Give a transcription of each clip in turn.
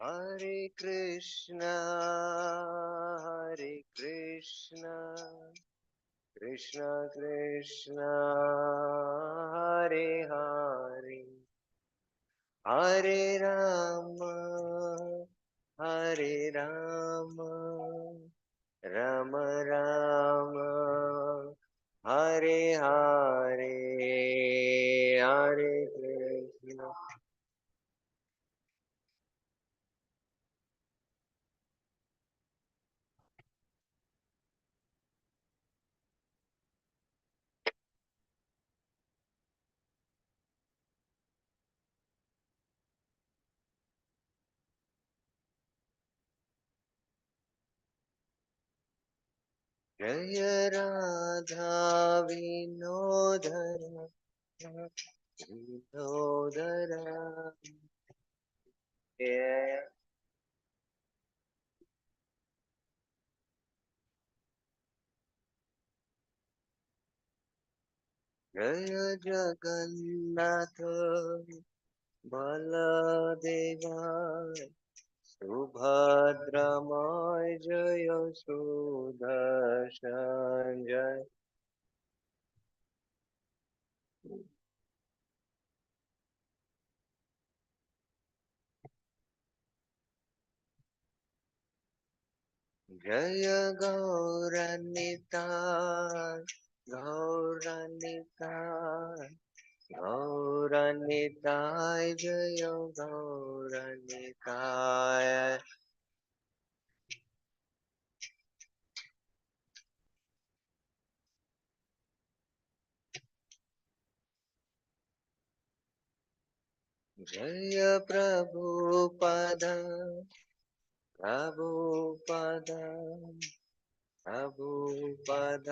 Hare Krishna, Hare Krishna, Krishna Krishna, Hare Hare, Hare Rama, Hare Rama, Rama Rama, Hare Hare, Hare Krishna. जय राधा विनोदर विनोदर जय जगन्नाथ बलदेवा सुभद्रमय जय सुदर्शन जय जय गौरनिताय गौरनिताय गौरनिताय जय गौरनिताय जय प्रभुपद प्रभुपद प्रभुपद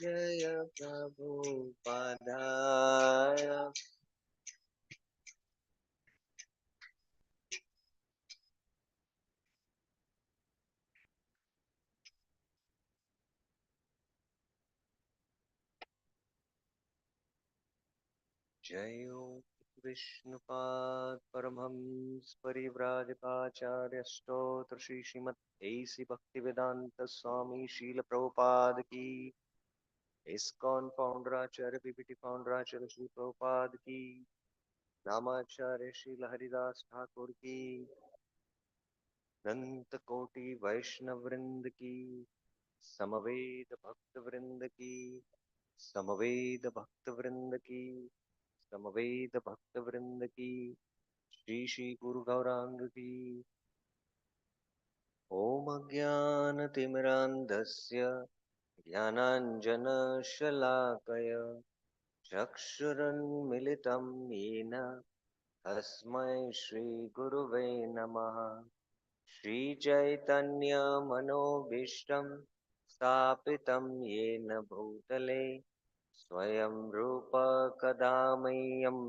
जय प्रभुपद जय विष्णुपाद परमहंस परिव्राजकाचार्य स्तोत्र श्री श्रीमद ऐसी भक्ति वेदांत स्वामी शील प्रभुपाद की इस्कॉन फाउंडर आचार्य पीपीटी फाउंडर आचार्य श्री प्रभुपाद की नामाचार्य श्री हरिदास ठाकुर की अनंत कोटि वैष्णव वृंद की समवेद भक्त वृंद की समवेद भक्त वृंद की समवेद भक्त वृंद की श्री श्री गुरु गौरांग की ओम अज्ञानतिमिरान्धस्य ज्ञानाञ्जनशलाकय चक्षुरुन्मिलितं येन तस्मै श्रीगुरुवे नमः श्रीचैतन्यमनोभीष्टं स्थापितं येन भूतले स्वयं रूप कदा मह्यं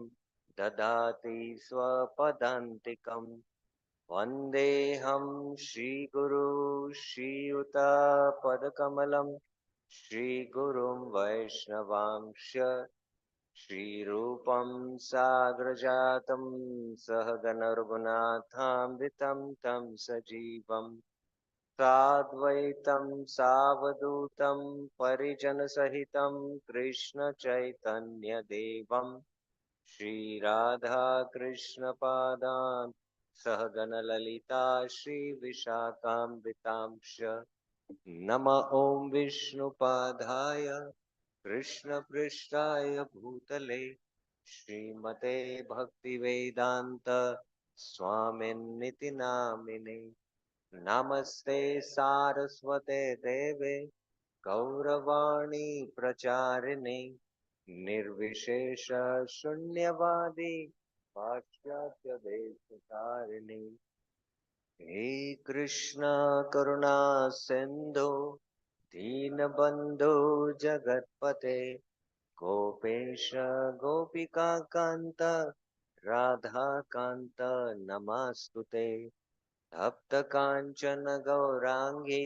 ददाति स्वपदान्तिकम् वन्देऽहं श्रीगुरु श्रीयुतापदकमलं श्रीगुरुं वैष्णवांश श्रीरूपं साग्रजातं सहगणरघुनाथामृतं तं सजीवं साद्वैतं सावधूतं परिजनसहितं कृष्णचैतन्यदेवं श्रीराधा कृष्णपादान् सहगणललिता श्रीविशाखान्वितांश्च नम ॐ विष्णुपादाय कृष्णपृष्ठाय भूतले श्रीमते भक्तिवेदान्त स्वामिन्निति नामिने नमस्ते सारस्वते देवे गौरवाणी प्रचारिणे निर्विशेष शून्यवादी पाश्चात्य देशकारिणे हे कृष्ण करुणा सिंधु दीनबंधु जगतपते गोपेश गोपिका कांत राधा कांत नमस्तुते तप्त कांचन गौरांगी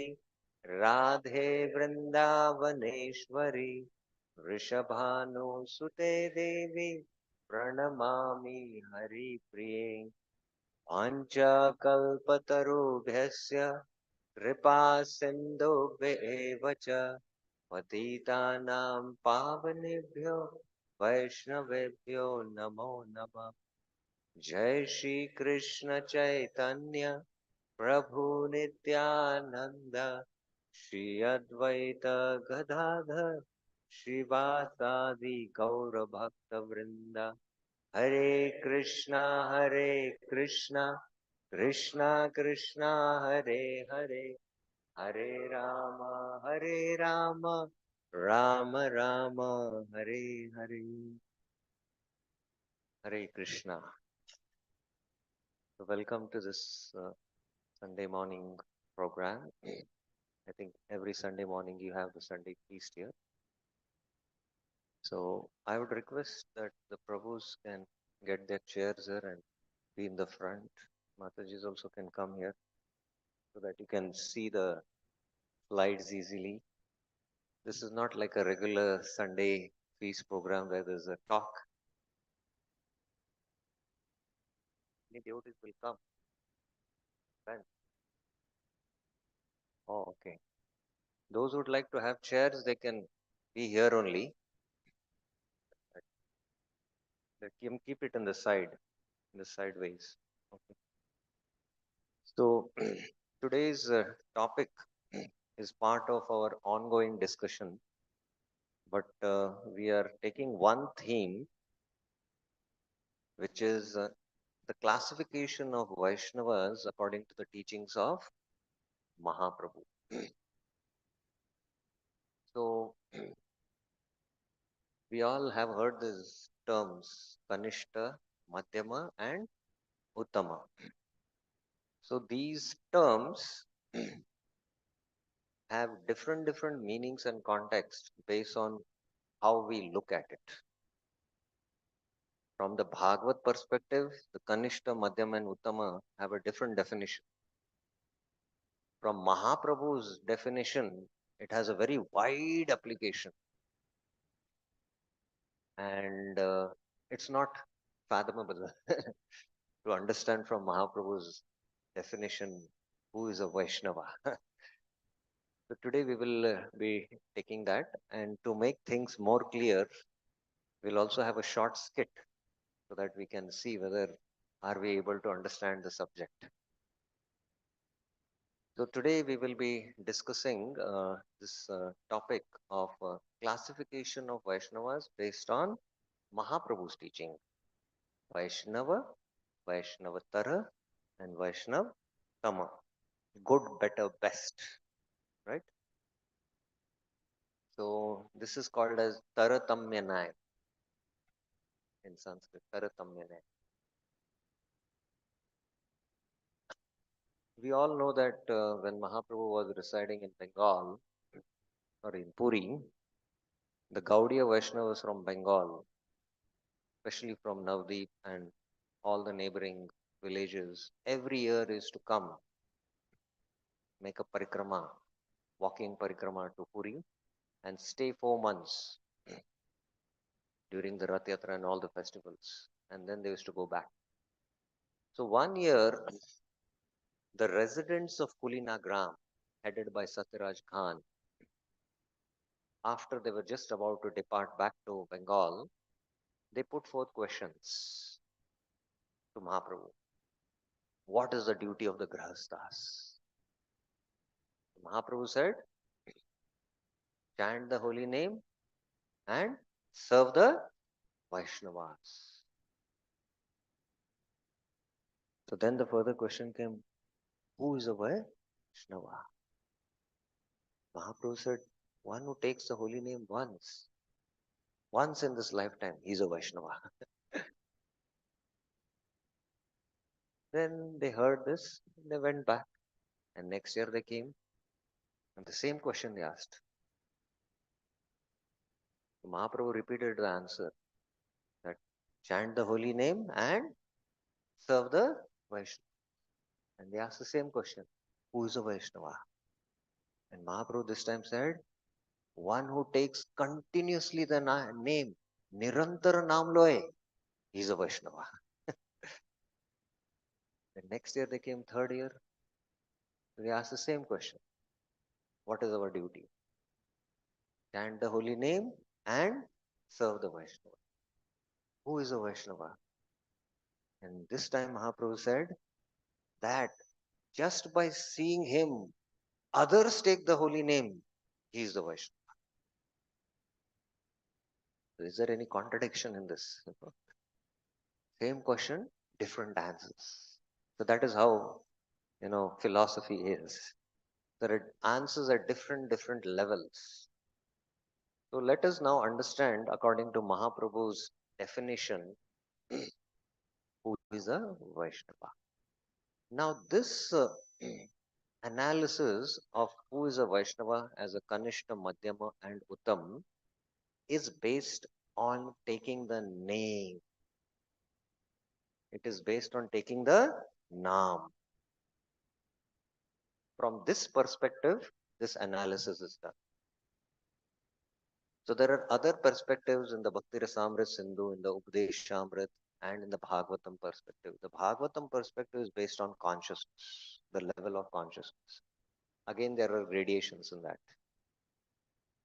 राधे वृंदावनेश्वरी वृषभानुसुते देवी प्रणमामि हरिप्रिये वाञ्छाकल्पतरुभ्यस्य कृपा सिन्धुभ्येव च पतितानां पावनेभ्यो वैष्णवेभ्यो नमो नमः। जय श्री कृष्ण चैतन्य प्रभु नित्यानंद, श्री अद्वैत गदाधर श्रीवासादि गौर भक्त वृंद। हरे कृष्णा कृष्णा कृष्णा हरे हरे, हरे Ram Ram Ram Hare Hare. Hare Krishna. So welcome to this Sunday morning program. I think every Sunday morning you have the Sunday feast here. So I would request that the Prabhus can get their chairs here and be in the front. Matajis also can come here so that you can see the slides easily. This is not like a regular Sunday feast program where there's a talk. Any devotees will come. When? Oh, okay. Those who would like to have chairs, they can be here only. Let him keep it in the side, in the sideways. Okay. So today's topic is part of our ongoing discussion, but we are taking one theme, which is the classification of Vaishnavas according to the teachings of Mahaprabhu. So we all have heard these terms, Kanishta, Madhyama, and Uttama. So these terms have different meanings and context based on how we look at it. From the Bhagavat perspective, the Kanishta, Madhyama, and Uttama have a different definition. From Mahaprabhu's definition, it has a very wide application, and it's not fathomable to understand from Mahaprabhu's definition who is a Vaishnava. So today we will be taking that, and to make things more clear, we'll also have a short skit so that we can see whether are we able to understand the subject. So today we will be discussing this topic of classification of Vaishnavas based on Mahaprabhu's teaching. Vaishnava, Vaishnavatara, and Vaishnav Tama. Good, better, best. Right? So this is called as Taratamyanay in Sanskrit. Taratamyanay. We all know that when Mahaprabhu was residing in Bengal or in Puri, the Gaudiya Vaishnavas from Bengal, especially from Navdeep and all the neighboring villages, every year is to come make a parikrama, walking parikrama to Puri and stay 4 months during the Rath Yatra and all the festivals. And then they used to go back. So one year, the residents of Kulinagram, headed by Satyaraj Khan, after they were just about to depart back to Bengal, they put forth questions to Mahaprabhu. What is the duty of the Grahasthas? Mahaprabhu said, chant the holy name and serve the Vaishnavas. So then the further question came, who is a Vaishnava? Mahaprabhu said, one who takes the holy name once in this lifetime, he's a Vaishnava. Then they heard this, they went back, and next year they came, and the same question they asked. Mahaprabhu repeated the answer that chant the holy name and serve the Vaishnava. And they asked the same question, who is a Vaishnava? And Mahaprabhu this time said, one who takes continuously the name, Nirantara Naam Loe, he is a Vaishnava. The next year they came third year. They asked the same question. What is our duty? Chant the holy name and serve the Vaishnava. Who is a Vaishnava? And this time Mahaprabhu said that just by seeing him, others take the holy name. He is the Vaishnava. So is there any contradiction in this? Same question, different answers. So that is how philosophy is. There are answers at different levels. So let us now understand, according to Mahaprabhu's definition, who is a Vaishnava. Now, this analysis of who is a Vaishnava as a Kanishta, Madhyama, and Uttam is based on taking the name. It is based on taking the Naam. From this perspective, this analysis is done. So there are other perspectives in the Bhakti Rasamrit Sindhu, in the Upadeshamrit, and in the Bhagavatam perspective. The Bhagavatam perspective is based on consciousness, the level of consciousness. Again, there are gradations in that.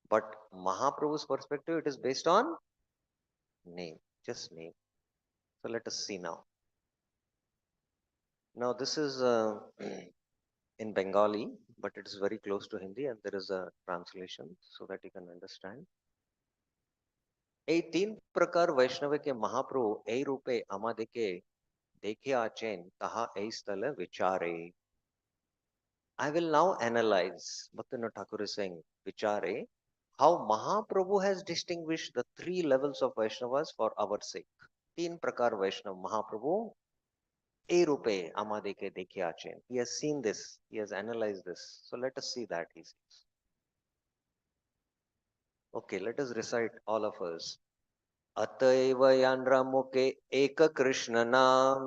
But Mahaprabhu's perspective, it is based on name, just name. So let us see now. Now this is in Bengali, but it is very close to Hindi, and there is a translation so that you can understand. এই তিন প্রকার বৈষ্ণবকে মহাপ্রভু এই রূপে আমাদেরকে দেখিয়াছেন তাহা এই স্থলে বিচারে. I will now analyze, Bhaktivinoda Thakur is saying, vichare, how Mahaprabhu has distinguished the three levels of Vaishnavas for our sake. तीन प्रकार वैष्णव महाप्रभु ए रूपे आमादेके देखियाचेन. He has seen this, he has analyzed this. So let us see that, he says. Okay, let us recite all of us. अतएव यांद्रमुके एक कृष्ण नाम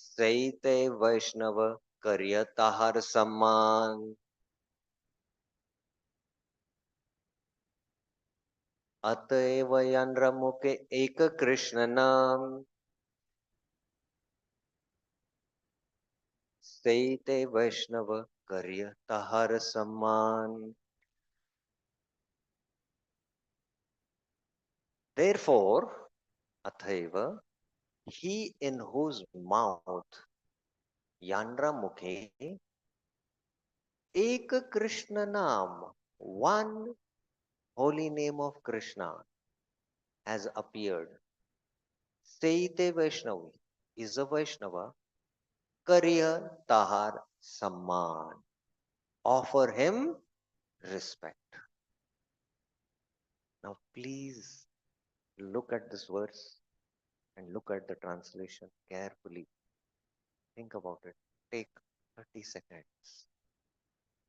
सैते वैष्णव करिय ताहार सम्मान. अतएव यांद्रमुके एक कृष्ण नाम सैते वैष्णव करिय ताहार सम्मान. Therefore, अतएव, he in whose mouth Yandra Mukhe Ek Krishna Nam, one holy name of Krishna has appeared. Seite Vaishnavi is a Vaishnava. Kariya Tahar Samman. Offer him respect. Now please look at this verse and look at the translation carefully. Think about it. Take 30 seconds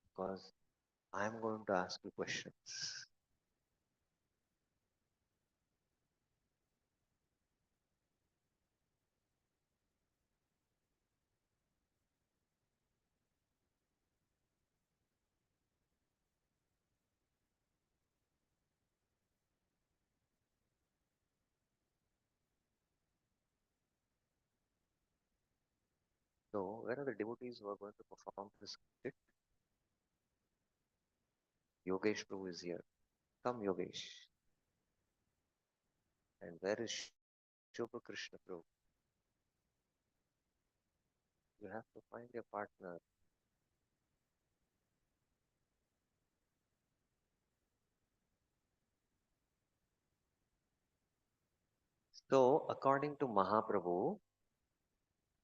because I am going to ask you questions. So, where are the devotees who are going to perform this skit? Yogesh Prabhu is here. Come, Yogesh. And where is Shubha Krishna Prabhu? You have to find your partner. So, according to Mahaprabhu,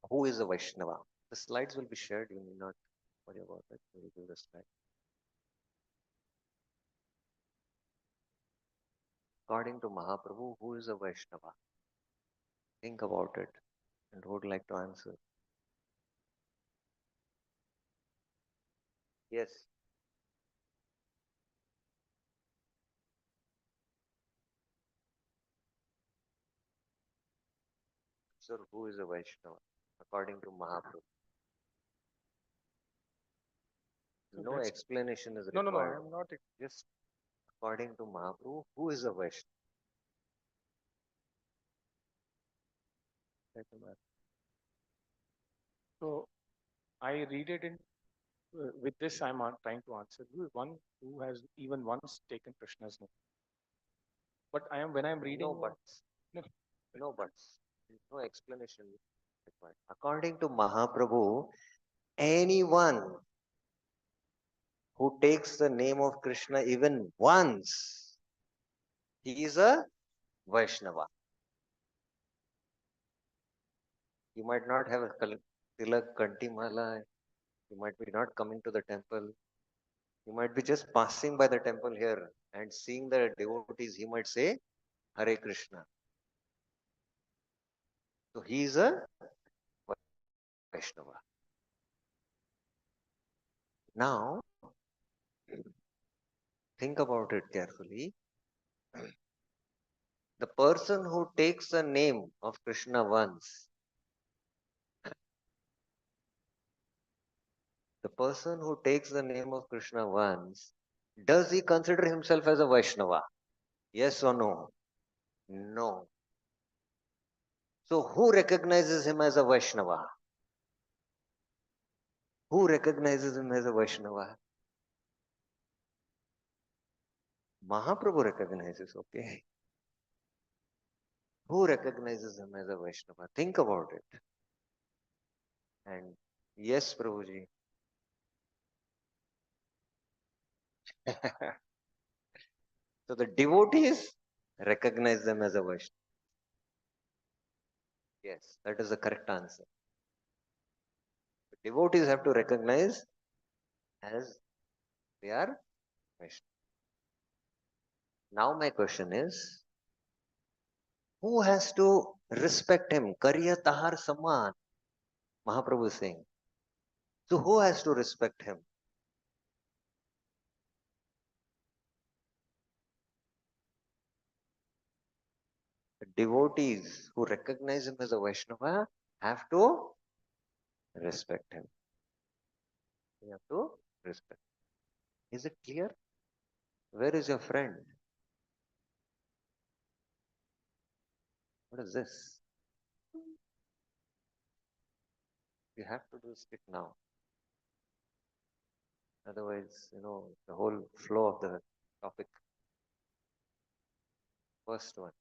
who is a Vaishnava? The slides will be shared. You need not worry about it. We will give the slide. According to Mahaprabhu, who is a Vaishnava? Think about it. And who would like to answer? Yes. Sir, who is a Vaishnava? According to Mahaprabhu. So No let's explanation is no, required. I'm not. Just according to Mahaprabhu, who is a Vaishnava? Thank you, Maharaj. So I read it in with this. Trying to answer you. One who has even once taken Krishna's name. But I am when I am reading. No buts. No, No buts. No explanation required. According to Mahaprabhu, anyone who takes the name of Krishna even once, he is a Vaishnava. You might not have a tilak, kantimala, you might be not coming to the temple. You might be just passing by the temple here and seeing the devotees. He might say, Hare Krishna. So he is a Vaishnava. Now, think about it carefully. The person who takes the name of Krishna once, the person who takes the name of Krishna once, does he consider himself as a Vaishnava? Yes or no? No. So who recognizes him as a Vaishnava? Who recognizes him as a Vaishnava? Mahaprabhu recognizes, okay. Who recognizes him as a Vaishnava? Think about it. And yes, Prabhuji. So the devotees recognize them as a Vaishnava. Yes, that is the correct answer. The devotees have to recognize as they are Vaishnava. Now my question is, who has to respect him? Karya tahar saman, Mahaprabhu is saying. So who has to respect him? The devotees who recognize him as a Vaishnava have to respect him. You have to respect. Is it clear? Where is your friend? What is this? You have to do it now. Otherwise, the whole flow of the topic. First one.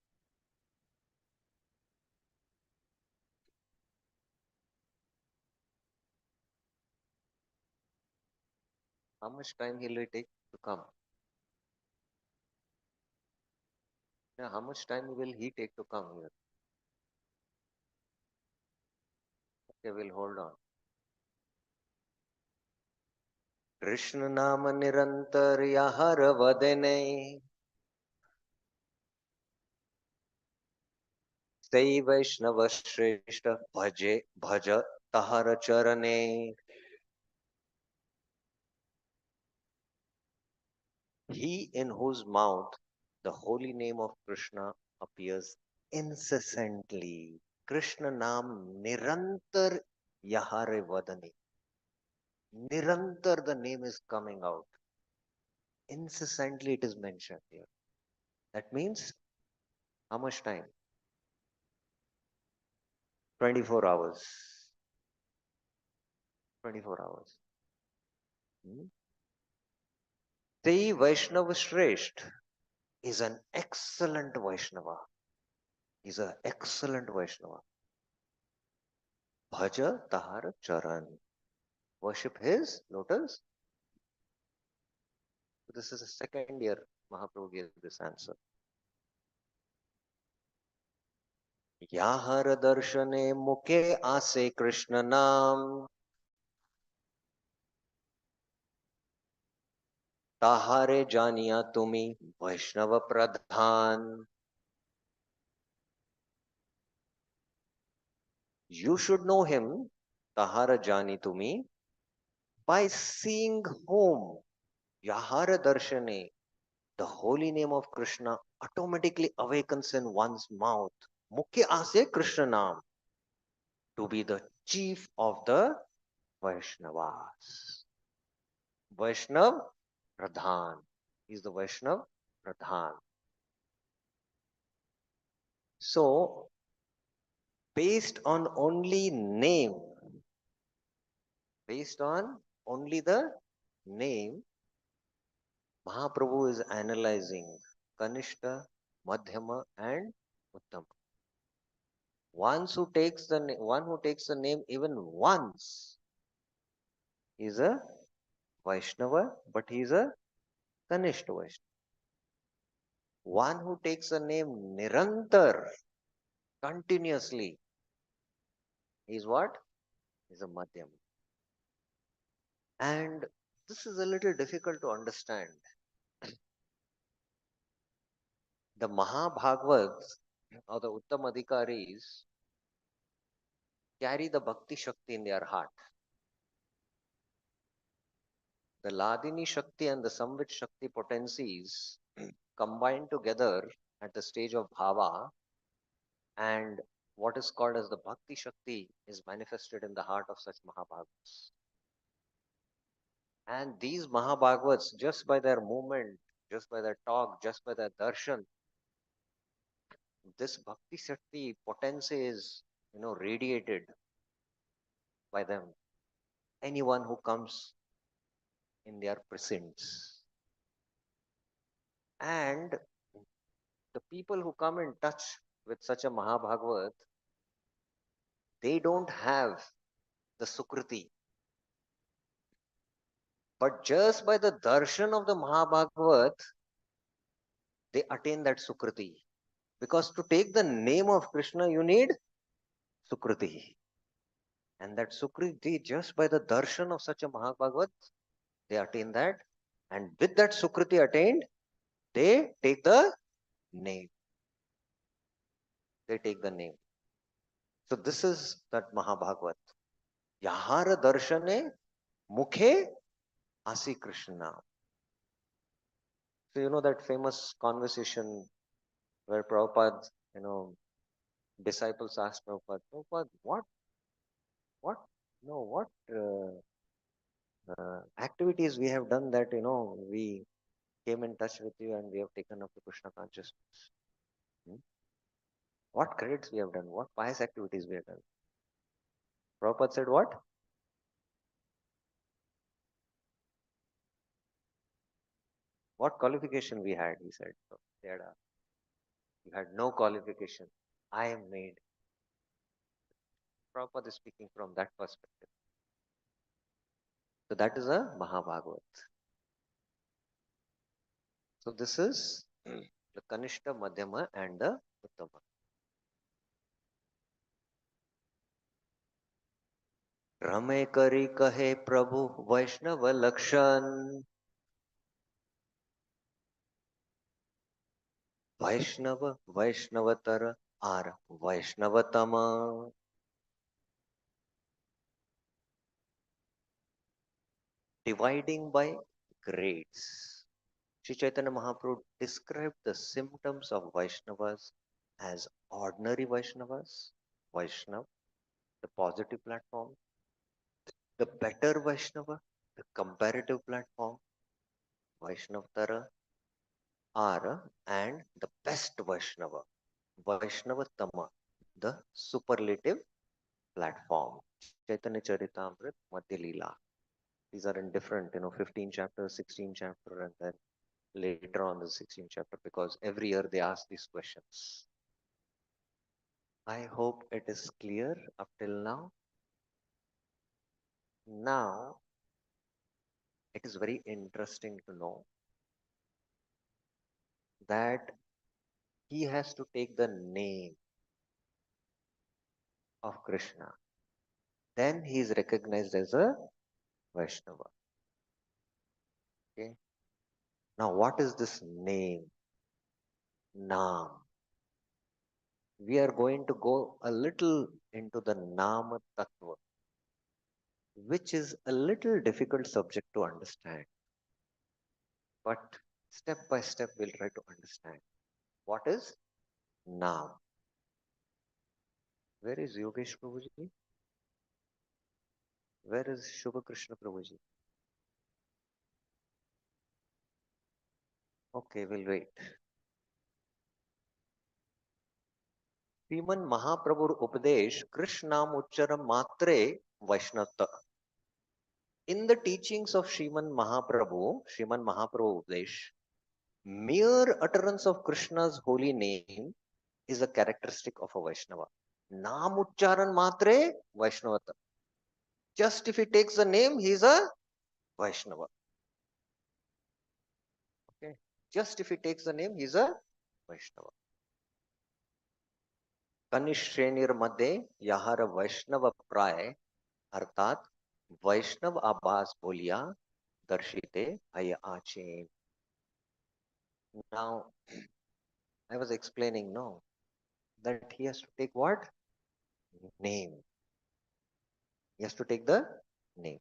How much time will it take to come? Yeah, how much time will he take to come here? Okay, we'll hold on. Krishna नाम निरंतर हर वदने सई वैष्णव श्रेष्ठ भजे भज तहर चरणे. He in whose mouth the holy name of Krishna appears incessantly. Krishna naam nirantar yahare vadane. Nirantar the name is coming out. Incessantly it is mentioned here. That means how much time? 24 hours. 24 hours. The Vaishnava Shresht is an excellent Vaishnava. He's an excellent Vaishnava. Bhaja Tahar Charan. Worship his lotus. This is the second year Mahaprabhu gave this answer. Yahar darshane muke ase Krishna nam. Tahare janiya tumi Vaishnava pradhan. You should know him, Tahara jani tumi, by seeing whom Yahara darshane, the holy name of Krishna automatically awakens in one's mouth. Mukhe ase Krishna naam, to be the chief of the Vaishnavas. Vaishnav Pradhan. He's the Vaishnav Pradhan. So based on only name, based on only the name, Mahaprabhu is analyzing Kanishta, Madhyama, and Uttama. One who takes the name even once is a Vaishnava, but he is a Kanishta Vaishnava. One who takes the name Nirantar, continuously, is what? Is a Madhyama. And this is a little difficult to understand. The Mahabhagavats or the Uttamadhikaris carry the Bhakti Shakti in their heart. The Ladini Shakti and the Samvit Shakti potencies combine together at the stage of Bhava, and what is called as the Bhakti Shakti is manifested in the heart of such Mahabhagavats. And these Mahabhagavats, just by their movement, just by their talk, just by their darshan, this Bhakti Shakti potency is, radiated by them. Anyone who comes in their presence. And the people who come in touch with such a Mahabhagavat, they don't have the Sukriti. But just by the darshan of the Mahabhagavat, they attain that Sukriti. Because to take the name of Krishna, you need Sukriti. And that Sukriti, just by the darshan of such a Mahabhagavat, they attain that. And with that Sukriti attained, they take the name. They take the name. So this is that Mahabhagavat. Yahara darshane mukhe asi Krishna. So you know that famous conversation where Prabhupada, disciples asked Prabhupada, Prabhupada, what, what activities we have done that, we came in touch with you and we have taken up the Krishna consciousness. Hmm? What credits we have done? What pious activities we have done? Prabhupada said what? What qualification we had? He said. So they had you had no qualification. I am made. Prabhupada is speaking from that perspective. So that is a Mahabhagavat. So this is the Kanishta, Madhyama, and the Uttama. रमे करी कहे प्रभु वैष्णव लक्षण वैष्णव वैष्णवतर are वैष्णवतम dividing by grades. Sri Chaitanya Mahaprabhu described the symptoms of Vaishnavas as ordinary Vaishnavas, Vaishnav, the positive platform, the better Vaishnava, the comparative platform, Vaishnavtara, Ara, and the best Vaishnava, Vaishnavatama, the superlative platform. Chaitanya Charitamrita, Madhya Leela. These are in different, 15 chapters, 16 chapter, and then later on the 16th chapter, because every year they ask these questions. I hope it is clear up till now. Now, it is very interesting to know that he has to take the name of Krishna. Then he is recognized as a Vaishnava. Okay. Now, what is this name? Naam. We are going to go a little into the Nama Tattva, which is a little difficult subject to understand. But step by step, we'll try to understand. What is Naam? Where is Yogesh Prabhuji? Where is Shubha Krishna Prabhuji? Okay, we'll wait. श्रीमन महाप्रभुर उपदेश कृष्ण नाम उच्चारण मात्रे वैष्णवता. In the teachings of Sriman Mahaprabhu Upadesh, mere utterance of Krishna's holy name is a characteristic of a Vaishnava. Naam Ucharan Matre Vaishnavata. Just if he takes the name, he is a Vaishnava. Okay. Just if he takes the name, he is a Vaishnava. कनिष्ठ श्रेणीर मध्ये याहार वैष्णव प्राय अर्थात वैष्णव आभास बोलिया दर्शिते अय Aachen. Now I was explaining no that he has to take what name. He has to take the name.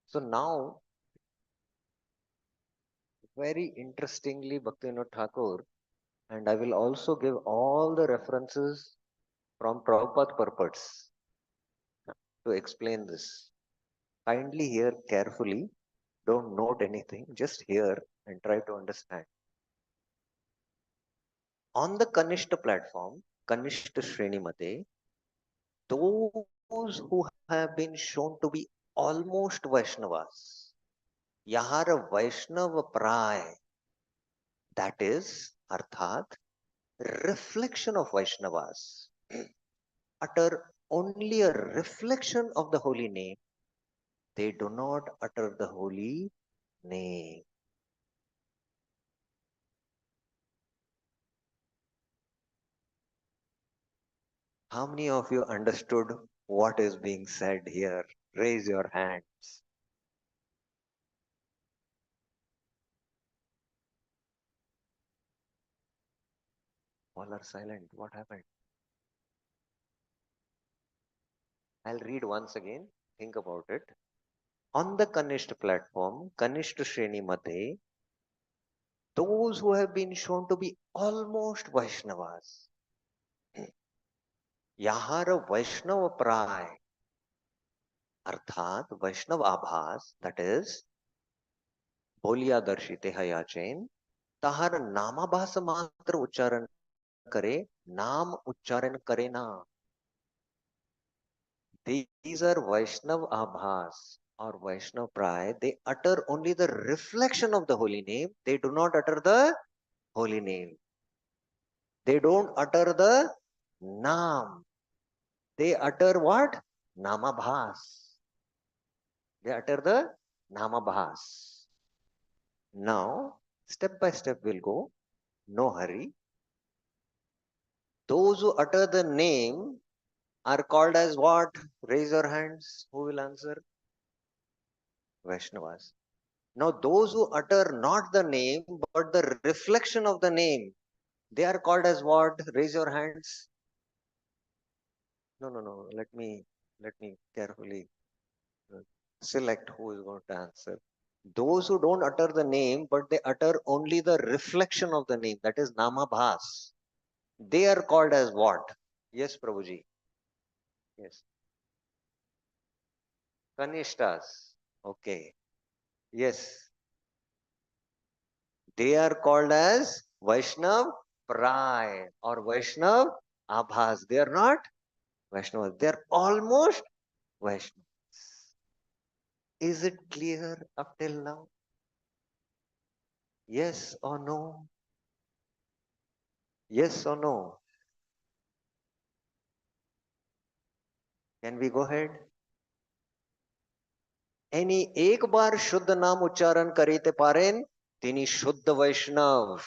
So now very interestingly Bhaktivinoda Thakur, and I will also give all the references from Prabhupada purports to explain this. Kindly hear carefully. Don't note anything. Just hear and try to understand. On the Kanishta platform, Kanishta Shreni Mate, those who have been shown to be almost Vaishnavas, Yahara Vaishnava Pray, that is, Arthat, reflection of Vaishnavas, utter only a reflection of the holy name. They do not utter the holy name. How many of you understood what is being said here? Raise your hands. All are silent. What happened? I'll read once again. Think about it. On the Kanishta platform, Kanishta Shreni Mate, those who have been shown to be almost Vaishnavas, Yahara Vaishnava Pray, Arthat Vaishnav Abhas, that is, Boliya Darshite Hayachen, Tahar Namabhasa Matra Ucharan Kare, Nam Ucharan Kare Na. These are Vaishnav Abhas or Vaishnav Pray. They utter only the reflection of the holy name. They do not utter the holy name. They don't utter the Nam. They utter what? Namabhas. They utter the Namabhas. Now, step by step we'll go. No hurry. Those who utter the name are called as what? Raise your hands. Who will answer? Vaishnavas. Now, those who utter not the name but the reflection of the name, they are called as what? Raise your hands. No, no, no. Let me carefully select who is going to answer. Those who don't utter the name but they utter only the reflection of the name, that is Namabhas. They are called as what? Yes, Prabhuji. Yes. Kanishtas. Okay. Yes. They are called as Vaishnav Pray or Vaishnav Abhas. They are not Vaishnavas. They are almost Vaishnavas. Is it clear up till now? Yes or no? Yes or no? Can we go ahead? Any एक बार शुद्ध नाम उच्चारण करीते पारेन तिनी शुद्ध वैष्णव.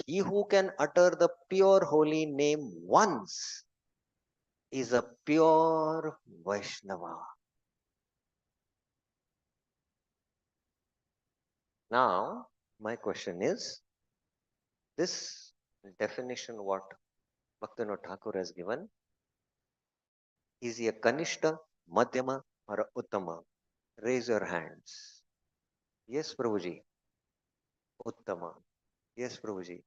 He who can utter the pure holy name once is a pure Vaishnava. Now, my question is, this definition what Bhaktivinoda Thakur has given, is he a Kanishta, Madhyama or a Uttama? Raise your hands. Yes, Prabhuji. Uttama. Yes, Prabhuji.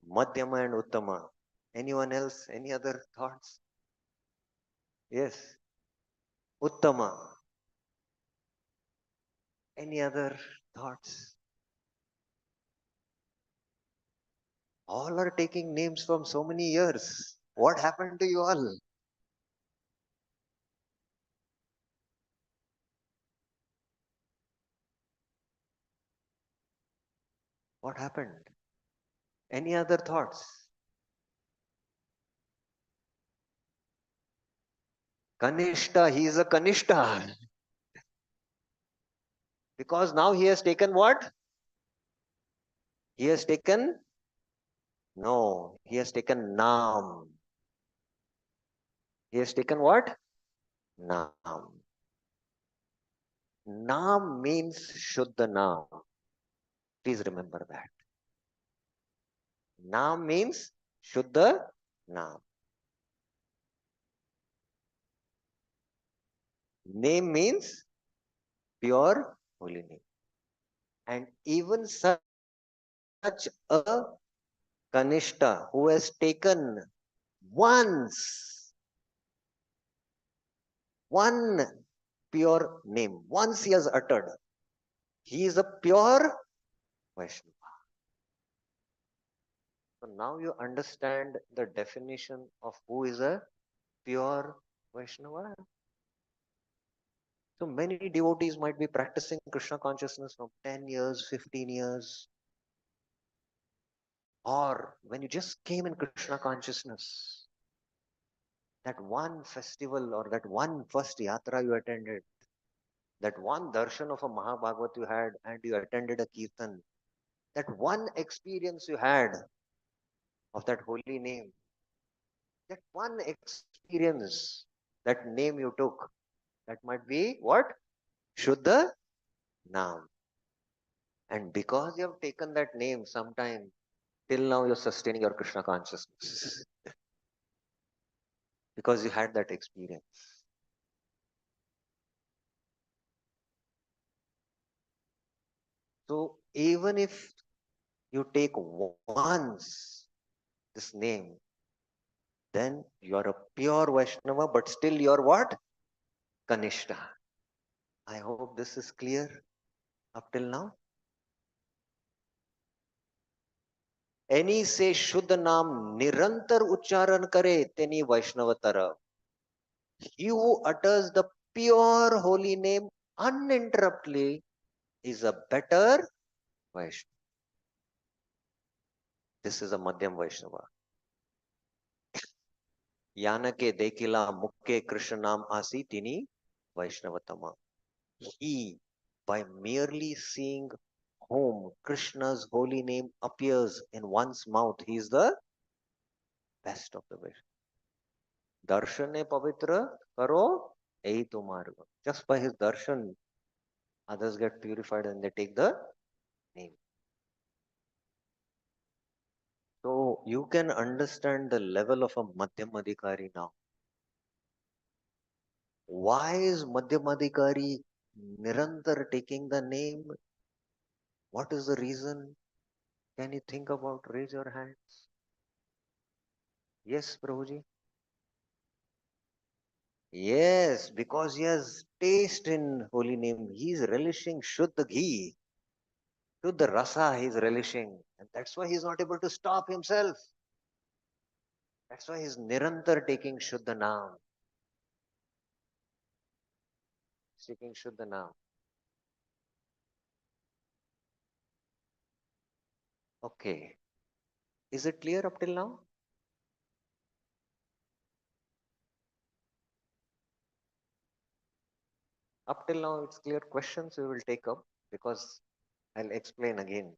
Madhyama and Uttama. Anyone else? Any other thoughts? Yes. Uttama. Any other thoughts? All are taking names from so many years. What happened to you all? What happened? Any other thoughts? Kanishta, he is a Kanishta. Because now he has taken what? He has taken, no, he has taken Nam. He has taken what? Nam. Nam means Shuddha Nam. Please remember that. Nam means Shuddha Nam. Name means pure holy name. And even such a Kanishta who has taken once one pure name, once he has uttered, he is a pure Vaishnava. So now you understand the definition of who is a pure Vaishnava. So many devotees might be practicing Krishna consciousness from 10 years, 15 years, or when you just came in Krishna consciousness, that one festival or that one first yatra you attended, that one darshan of a Mahabhagavat you had and you attended a kirtan, that one experience you had of that holy name, that one experience, that name you took, that might be what? Shuddha Nam. And because you have taken that name sometime, till now you're sustaining your Krishna consciousness because you had that experience. So even if you take once this name, then you're a pure Vaishnava, but still you're what? Kanishta. I hope this is clear up till now. Any say Shuddha Naam Nirantar Ucharan Kare Teni Vaishnava. He who utters the pure holy name uninterruptedly is a better Vaishnava. This is a Madhyam Vaishnava. Yanake Dekila Mukke Krishna Naam Asi Tini Vaishnavatama. He, by merely seeing whom Krishna's holy name appears in one's mouth, he is the best of the Vaishnavas. Darshane Pavitra Karo Eitu Marga. Just by his darshan, others get purified and they take the name. So you can understand the level of a Madhyamadikari now. Why is Madhyamadikari Nirantar taking the name? What is the reason? Can you think about? Raise your hands. Yes, Prabhuji. Yes, because he has taste in holy name. He is relishing Shuddha ghee. Shuddha rasa he is relishing. And that's why he is not able to stop himself. That's why he is Nirantar taking Shuddha Naam. Seeking Shuddha Naam. Okay. Is it clear up till now? Up till now it's clear. Questions we will take up because I'll explain again.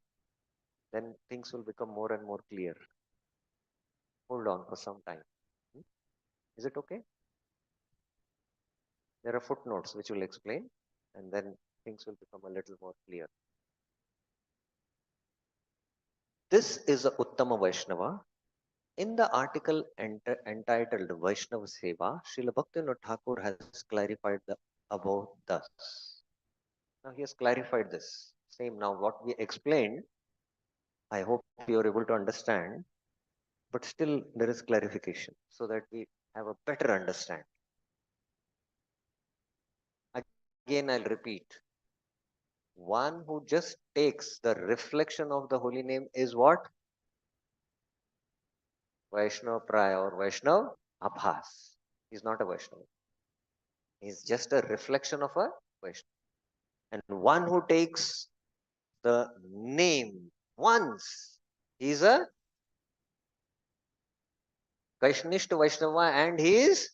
Then things will become more and more clear. Hold on for some time. Hmm? Is it okay? There are footnotes which will explain and then things will become a little more clear. This is a Uttama Vaishnava. In the article entitled Vaishnava Seva, Srila Bhaktivinoda Thakur has clarified the above thus. Now he has clarified this. Same now what we explained, I hope you are able to understand, but still there is clarification so that we have a better understanding. Again, I'll repeat. One who just takes the reflection of the holy name is what? Vaishnava Praya or Vaishnava Abhas. He's not a Vaishnava. He's just a reflection of a Vaishnava. And one who takes the name once, he's a Vaishnishta Vaishnava and he is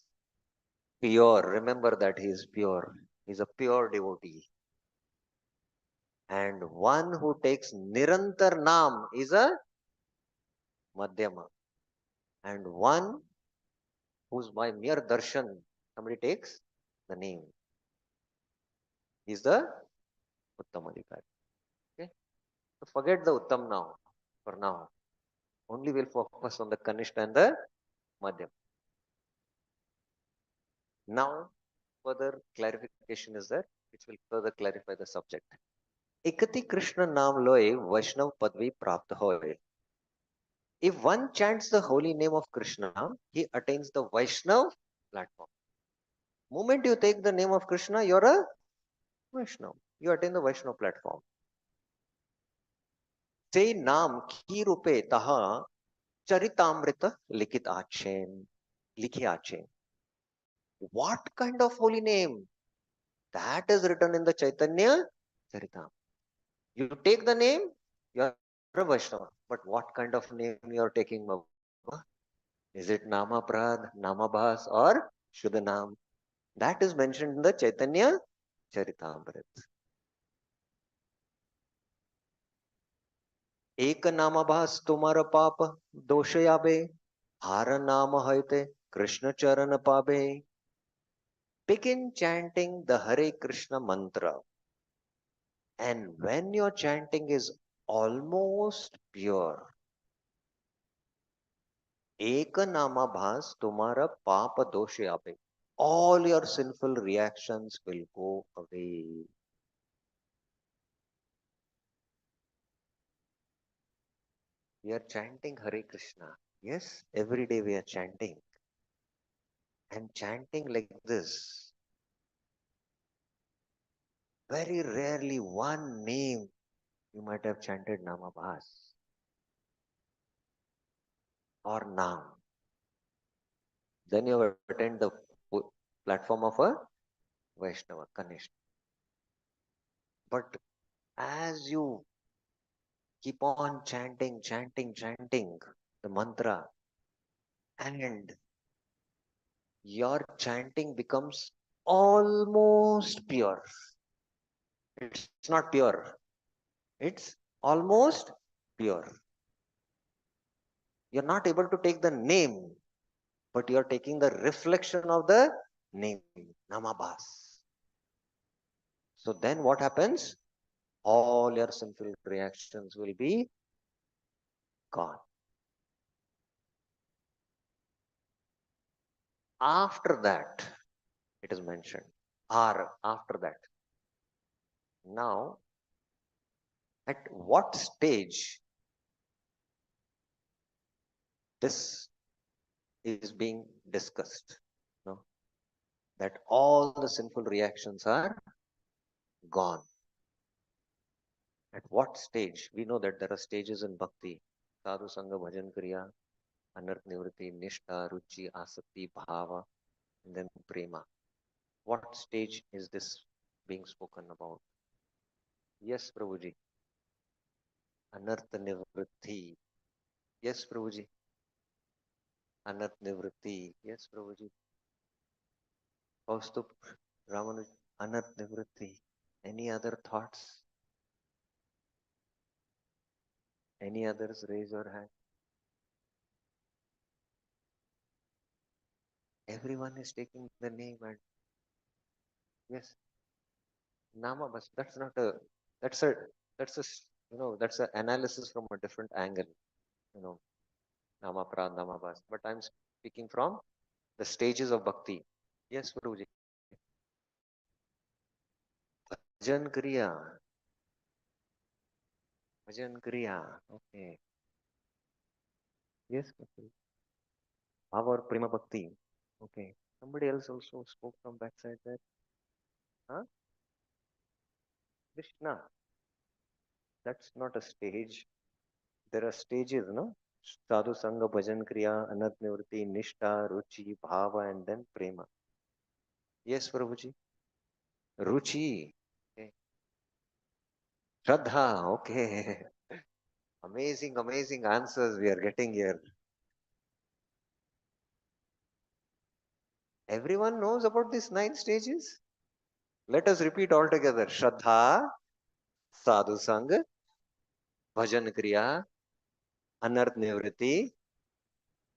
pure. Remember that he is pure. He's a pure devotee. And one who takes Nirantar Nam is a Madhyama. And one who's by mere darshan, somebody takes the name, is the Uttamadhikari. Okay? So forget the Uttam now, for now. Only will focus on the Kanishta and the Madhyam. Now, further clarification is there, which will further clarify the subject. Ekati Krishna Nam Loe Vaishnav Padvi Prapt Hoye. If one chants the holy name of Krishna, he attains the Vaishnav platform. Moment you take the name of Krishna, you're a Vaishnav. You attain the Vaishnav platform. Say Naam ki rupe taha charitamrita likit achen. Likhe achen. What kind of holy name? That is written in the Chaitanya Charitam. You take the name, you are a Vaishnava. But what kind of name you are taking, Baba? Is it Namaprad, Namabhas, or Shuddhanam? That is mentioned in the Chaitanya Charitamrita. एक नामाभास तुम्हारा पाप दोष याबे हार नाम हयते Krishna charan pabe. Begin chanting the Hare Krishna mantra. And when your chanting is almost pure, Eka namabhas tumhara papa doshe ape. All your sinful reactions will go away. We are chanting Hare Krishna. Yes, every day we are chanting. And chanting like this, very rarely one name you might have chanted Namabhas or Nam. Then you have attained the platform of a Vaishnava, Kanishta. But as you keep on chanting the mantra, and your chanting becomes almost pure. It's not pure, it's almost pure. You're not able to take the name, but you're taking the reflection of the name, Namabhas. So then what happens? All your sinful reactions will be gone. After that, it is mentioned, or after that. Now, at what stage this is being discussed? No? That all the sinful reactions are gone. At what stage? We know that there are stages in bhakti. Sadhu Sangha, Bhajan Kriya, Anarth Nivritti, Nishta, Ruchi, Asakti, Bhava, and then Prema. What stage is this being spoken about? Yes, Prabhuji. Anarth Nivritti. Yes, Prabhuji. Anarth Nivritti. Yes, Prabhuji. Kaustup, Ramanuj, Anarth Nivritti. Any other thoughts? Any others? Raise your hand. Everyone is taking the name and yes, Nama Bas. That's not a. That's a. That's a. That's an analysis from a different angle. You know, Nama Prad, Nama Bas. But I'm speaking from the stages of bhakti. Yes, Guruji. Bhajan Kriya. Bhajan Kriya. Okay. Yes, Guruji. Bhava or Prima Bhakti. Okay. Somebody else also spoke from backside there. Huh? Krishna. That's not a stage. There are stages, no? Sadhu Sangha, Bhajan Kriya, Anat Nivritti, Nishta, Ruchi, Bhava, and then Prema. Yes, Prabhuji. Ruchi. Okay. Shraddha. Okay. Amazing, amazing answers we are getting here. Everyone knows about these 9 stages? Let us repeat all together. Shraddha, Sadhu Sangha, Bhajan Kriya, Anarth Nivritti,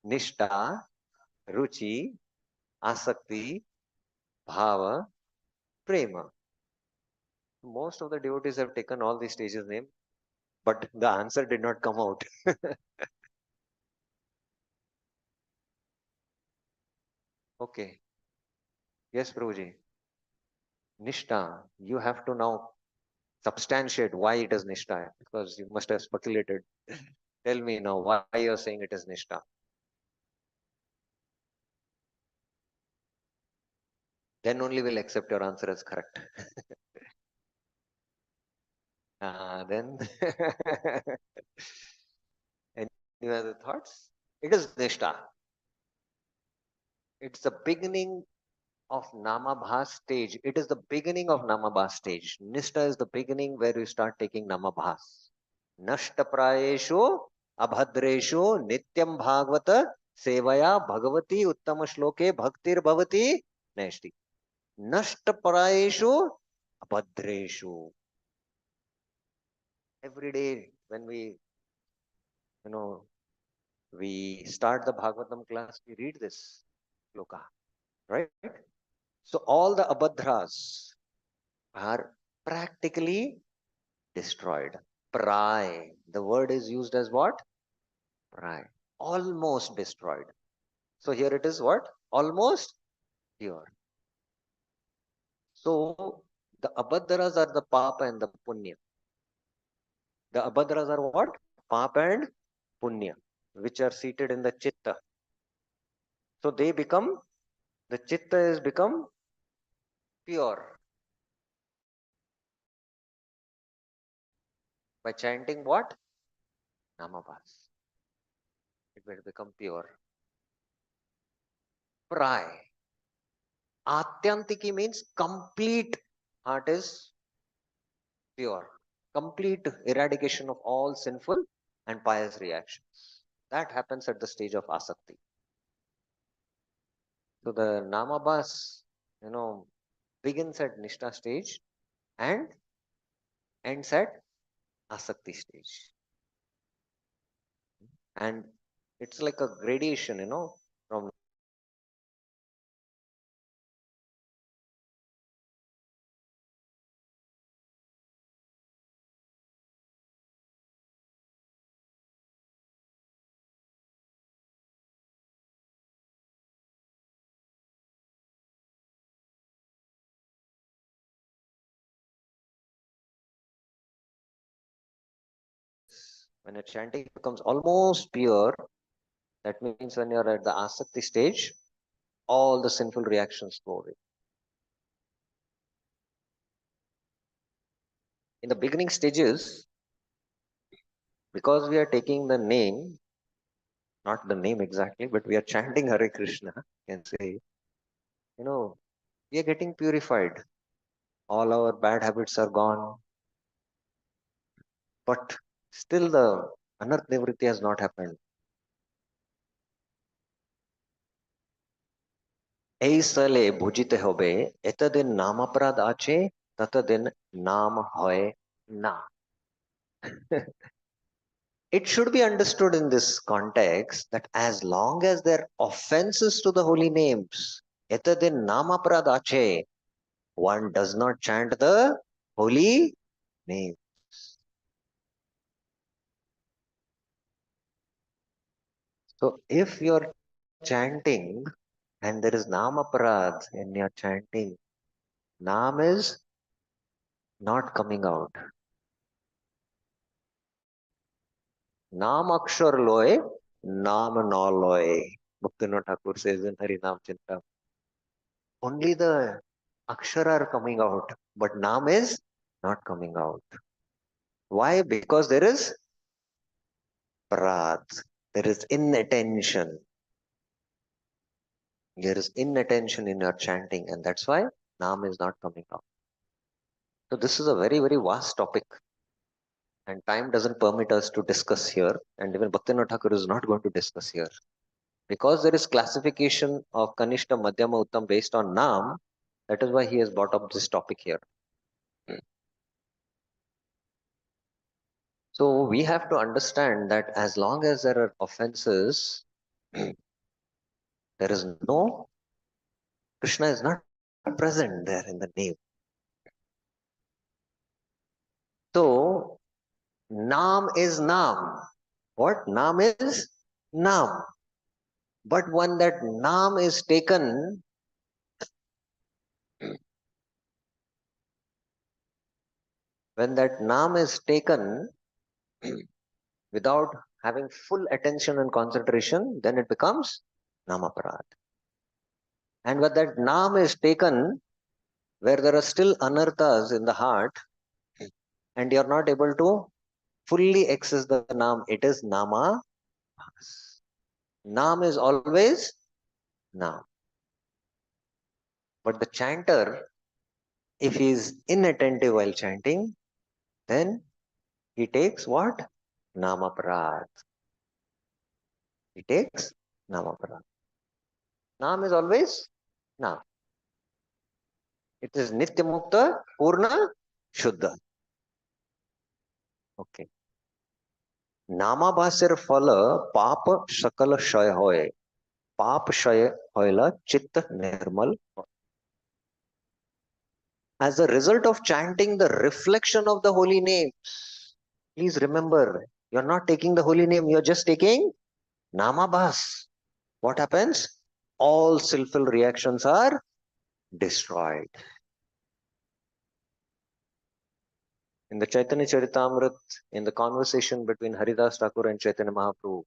Nishta, Ruchi, Asakti, Bhava, Prema. Most of the devotees have taken all these stages name, but the answer did not come out. Okay. Yes, Prabhuji. Nishta, you have to now substantiate why it is Nishta, because you must have speculated. Tell me now why you're saying it is Nishta. Then only we'll accept your answer as correct. Then, any other thoughts? It is Nishta. It's the beginning of Namabhas stage. It is the beginning of Namabhas stage. Nishta is the beginning where you start taking Namabhas. Nashtaprayeshu abhadreshu nityam bhagavata sevaya bhagavati uttama shloke bhaktir bhavati nashti. Nashtaprayeshu abhadreshu. Every day when you know, we start the Bhagavatam class, we read this shloka, right? So all the abhadras are practically destroyed. Pray. The word is used as what? Pray. Almost destroyed. So here it is what? Almost pure. So the abhadras are the papa and the punya. The abhadras are what? Papa and punya, which are seated in the chitta. So they become, the chitta is become pure by chanting what? Namabhas. It will become pure. Pray. Atyantiki means complete. Heart is pure. Complete eradication of all sinful and pious reactions. That happens at the stage of asakti. So the namabhas, begins at nishta stage and ends at asakti stage. And it's like a gradation, from when a chanting becomes almost pure, that means when you're at the asakti stage, all the sinful reactions go away. In the beginning stages, because we are taking the name, not the name exactly, but we are chanting Hare Krishna, you can say, we are getting purified. All our bad habits are gone, but still the anarth nivritti has not happened. এই সালে বুঝিতে হবে এতদিন নাম অপরাধ আছে ততদিন নাম হয় না. It should be understood in this context that as long as there are offenses to the holy names, etadin nam aparad ache, one does not chant the holy names. So if you're chanting and there is nam aparad and you're chanting, nam is not coming out. Nam akshar loy, nam no loy. Bhaktivinoda Thakur says in Harinam Chinta. Only the akshara are coming out, but nam is not coming out. Why? Because there is prad. There is inattention. There is inattention in your chanting, and that's why Nam is not coming out. So this is a very, very vast topic, and time doesn't permit us to discuss here, and even Bhaktivinoda Thakur is not going to discuss here. Because there is classification of Kanishta, Madhyama, Uttam based on Nam, that is why he has brought up this topic here. So we have to understand that as long as there are offenses, there is no, Krishna is not present there in the name. So Nam is Nam. What? Nam is Nam. But when that Nam is taken, when that Nam is taken without having full attention and concentration, then it becomes Namaparad. And when that Nam is taken, where there are still anarthas in the heart, and you're not able to fully access the Nam, it is Nama. Nam is always Nam. But the chanter, if he is inattentive while chanting, then he takes what? Namaparad. He takes Namaparad. Nam is always Nam. It is Nitya Mukta, Purna, Shuddha. Okay. नामाभासेर फल पाप सकल क्षय होए पाप क्षय होइला चित्त निर्मल. As a result of chanting the reflection of the holy names, please remember, you're not taking the holy name, you're just taking namabhas. What happens? All sinful reactions are destroyed. In the Chaitanya Charitamrita, in the conversation between Haridas Thakur and Chaitanya Mahaprabhu,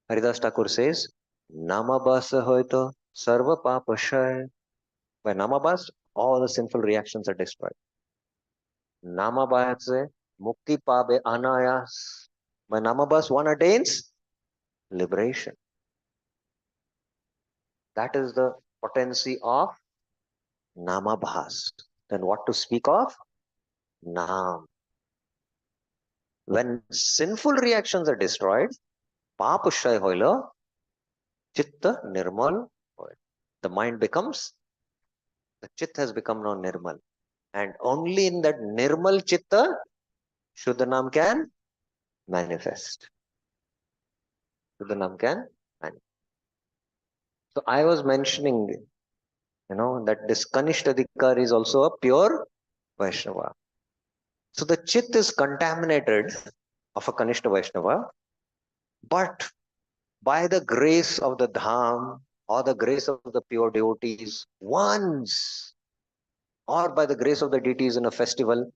Haridas Thakur says, Namabhasa hoito sarva papashay. By Namabhas, all the sinful reactions are destroyed. Namabhas se mukti pabe anayas. By Namabhas, one attains liberation. That is the potency of Namabhas. Then what to speak of? Nam. When sinful reactions are destroyed, papashay hoila, chitta nirmal hoil. The mind becomes, the chit has become now nirmal. And only in that nirmal chitta, Shuddhanam can manifest. Shuddhanam can manifest. So I was mentioning, that this Kanishtadikar is also a pure Vaishnava. So the chit is contaminated of a Kanishta Vaishnava, but by the grace of the Dham or the grace of the pure devotees, once, or by the grace of the deities in a festival,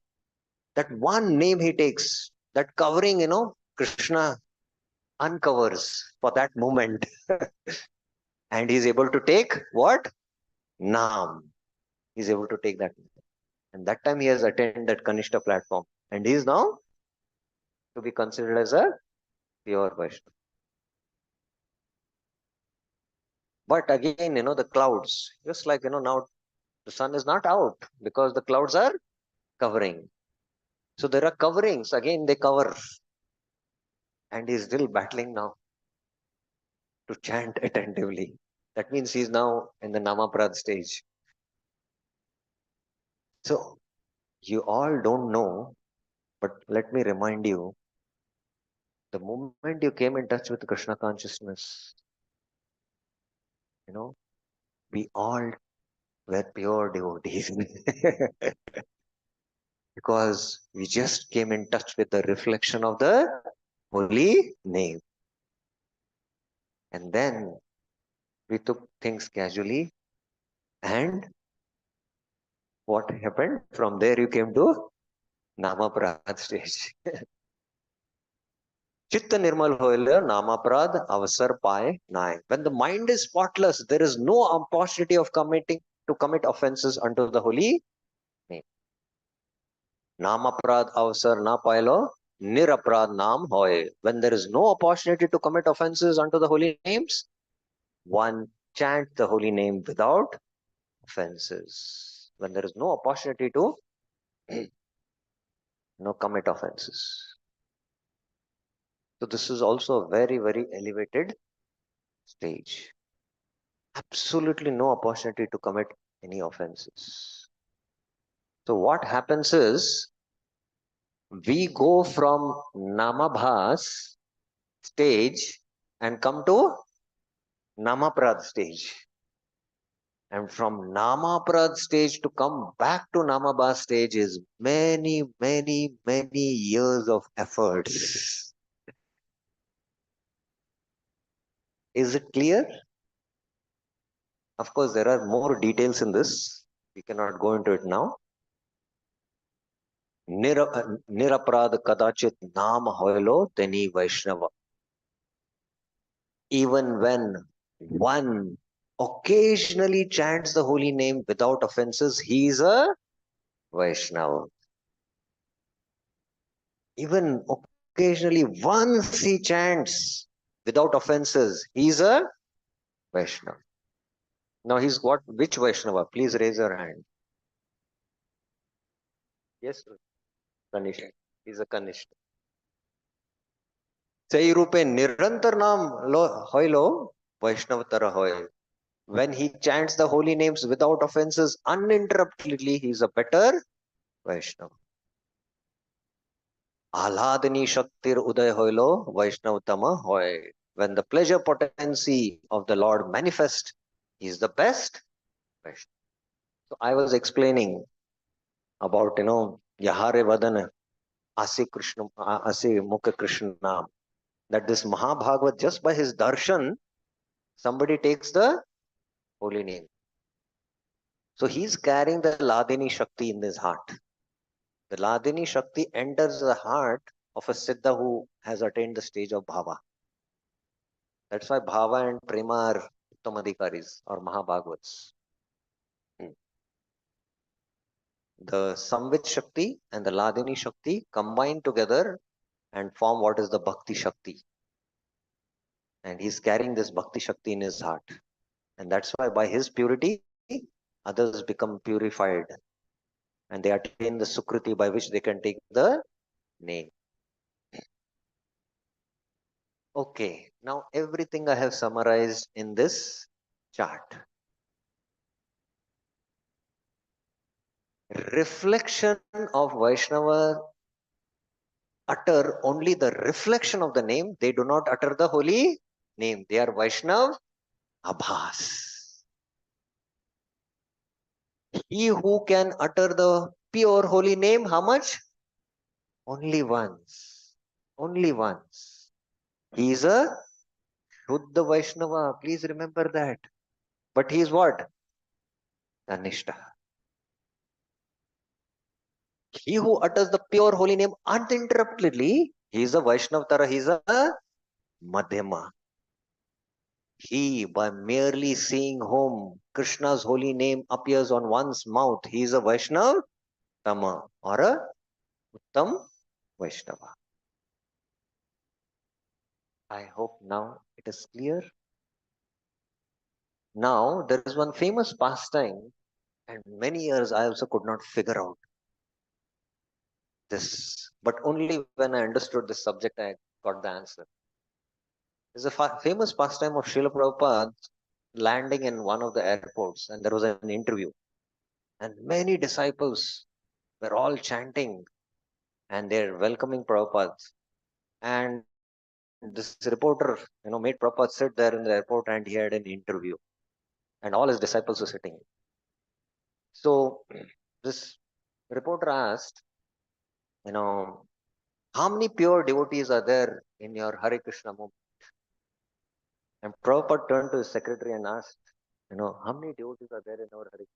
that one name he takes, that covering, Krishna uncovers for that moment. And he's able to take what? Nam. He's able to take that. And that time he has attained that Kanishta platform. And he is now to be considered as a pure Vaishnava. But again, the clouds, just like, now the sun is not out because the clouds are covering. So there are coverings. Again, they cover. And he's still battling now to chant attentively. That means he's now in the Namaprad stage. So you all don't know, but let me remind you, the moment you came in touch with Krishna consciousness, we all were pure devotees. Because we just came in touch with the reflection of the holy name. And then we took things casually. And what happened? From there you came to Namaprad stage. Chitta nirmal hoile namaprad avasar paye nai. When the mind is spotless, there is no opportunity of commit offenses unto the holy name. Namaprad avasar na pailo Niraprad Nam Hoy. When there is no opportunity to commit offenses unto the holy names, one chant the holy name without offenses. When there is no opportunity to commit offenses. So this is also a very, very elevated stage. Absolutely no opportunity to commit any offenses. So what happens is we go from Namabhas stage and come to Namaprad stage. And from Namaprad stage to come back to Namabhas stage is many, many, many years of efforts. Is it clear? Of course, there are more details in this. We cannot go into it now. Niraprad kadachit naam hoilo teni Vaishnava. Even when one occasionally chants the holy name without offenses, he is a Vaishnava. Even occasionally once he chants without offenses, he is a Vaishnava. Now he's what? Which Vaishnava? Please raise your hand. Yes, Kanishta. He's a Kanishta. Sei rupe nirantar naam hoilo Vaishnava tara hoy. When he chants the holy names without offenses uninterruptedly, he is a better Vaishnava. Ahladani Shaktir Uday Hoilo Vaishnavtama Hoy. When the pleasure potency of the Lord manifests, he is the best Vaishnava. So I was explaining about, Yahare Vadana, Asi Krishna, Asi Mukha Krishna Nam, that this Mahabhagavat, just by his darshan, somebody takes the holy name. So he's carrying the Ladini Shakti in his heart. The Ladini Shakti enters the heart of a Siddha who has attained the stage of Bhava. That's why Bhava and Prema are Uttamadhikaris or Mahabhagavats. The Samvit Shakti and the Ladini Shakti combine together and form what is the Bhakti Shakti. And he's carrying this Bhakti Shakti in his heart. And that's why by his purity, others become purified. And they attain the Sukriti by which they can take the name. Okay, now everything I have summarized in this chart. Reflection of Vaishnava utter only the reflection of the name. They do not utter the holy name. They are Vaishnav Abhas. He who can utter the pure holy name, how much? Only once. Only once. He is a Shuddha Vaishnava. Please remember that. But he is what? Tanishta. He who utters the pure holy name uninterruptedly, he is a Vaishnav Tara, he is a Madhyama. He, by merely seeing whom Krishna's holy name appears on one's mouth, he is a Vaishnav Tama or a Uttam Vaishnava. I hope now it is clear. Now, there is one famous pastime, and many years I also could not figure out this. But only when I understood this subject, I got the answer. There's a famous pastime of Srila Prabhupada landing in one of the airports, and there was an interview. And many disciples were all chanting and they're welcoming Prabhupada. And this reporter, made Prabhupada sit there in the airport and he had an interview. And all his disciples were sitting. So this reporter asked, how many pure devotees are there in your Hare Krishna movement? And Prabhupada turned to his secretary and asked, how many devotees are there in our Hare?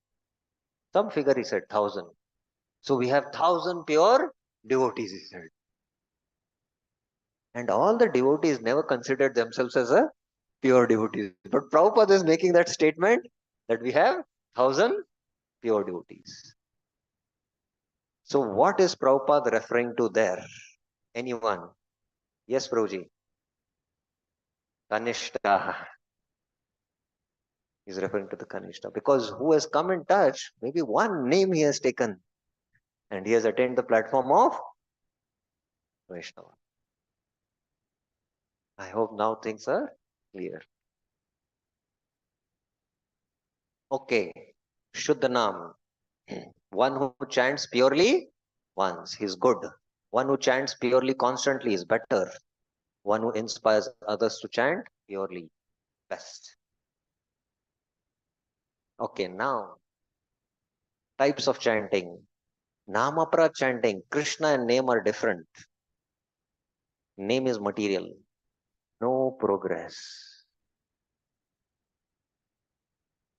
Some figure, he said, 1,000. So we have 1,000 pure devotees, he said. And all the devotees never considered themselves as a pure devotees. But Prabhupada is making that statement that we have 1,000 pure devotees. So what is Prabhupada referring to there? Anyone? Yes, Prabhuji. Kanishta is referring to the Kanishta because who has come in touch, maybe one name he has taken and he has attained the platform of Vaishnava. I hope now things are clear. Okay. Shuddhanam. One who chants purely once, he's good. One who chants purely constantly is better. One who inspires others to chant purely, best. Okay, now types of chanting. Namapra chanting, Krishna and name are different. Name is material, no progress.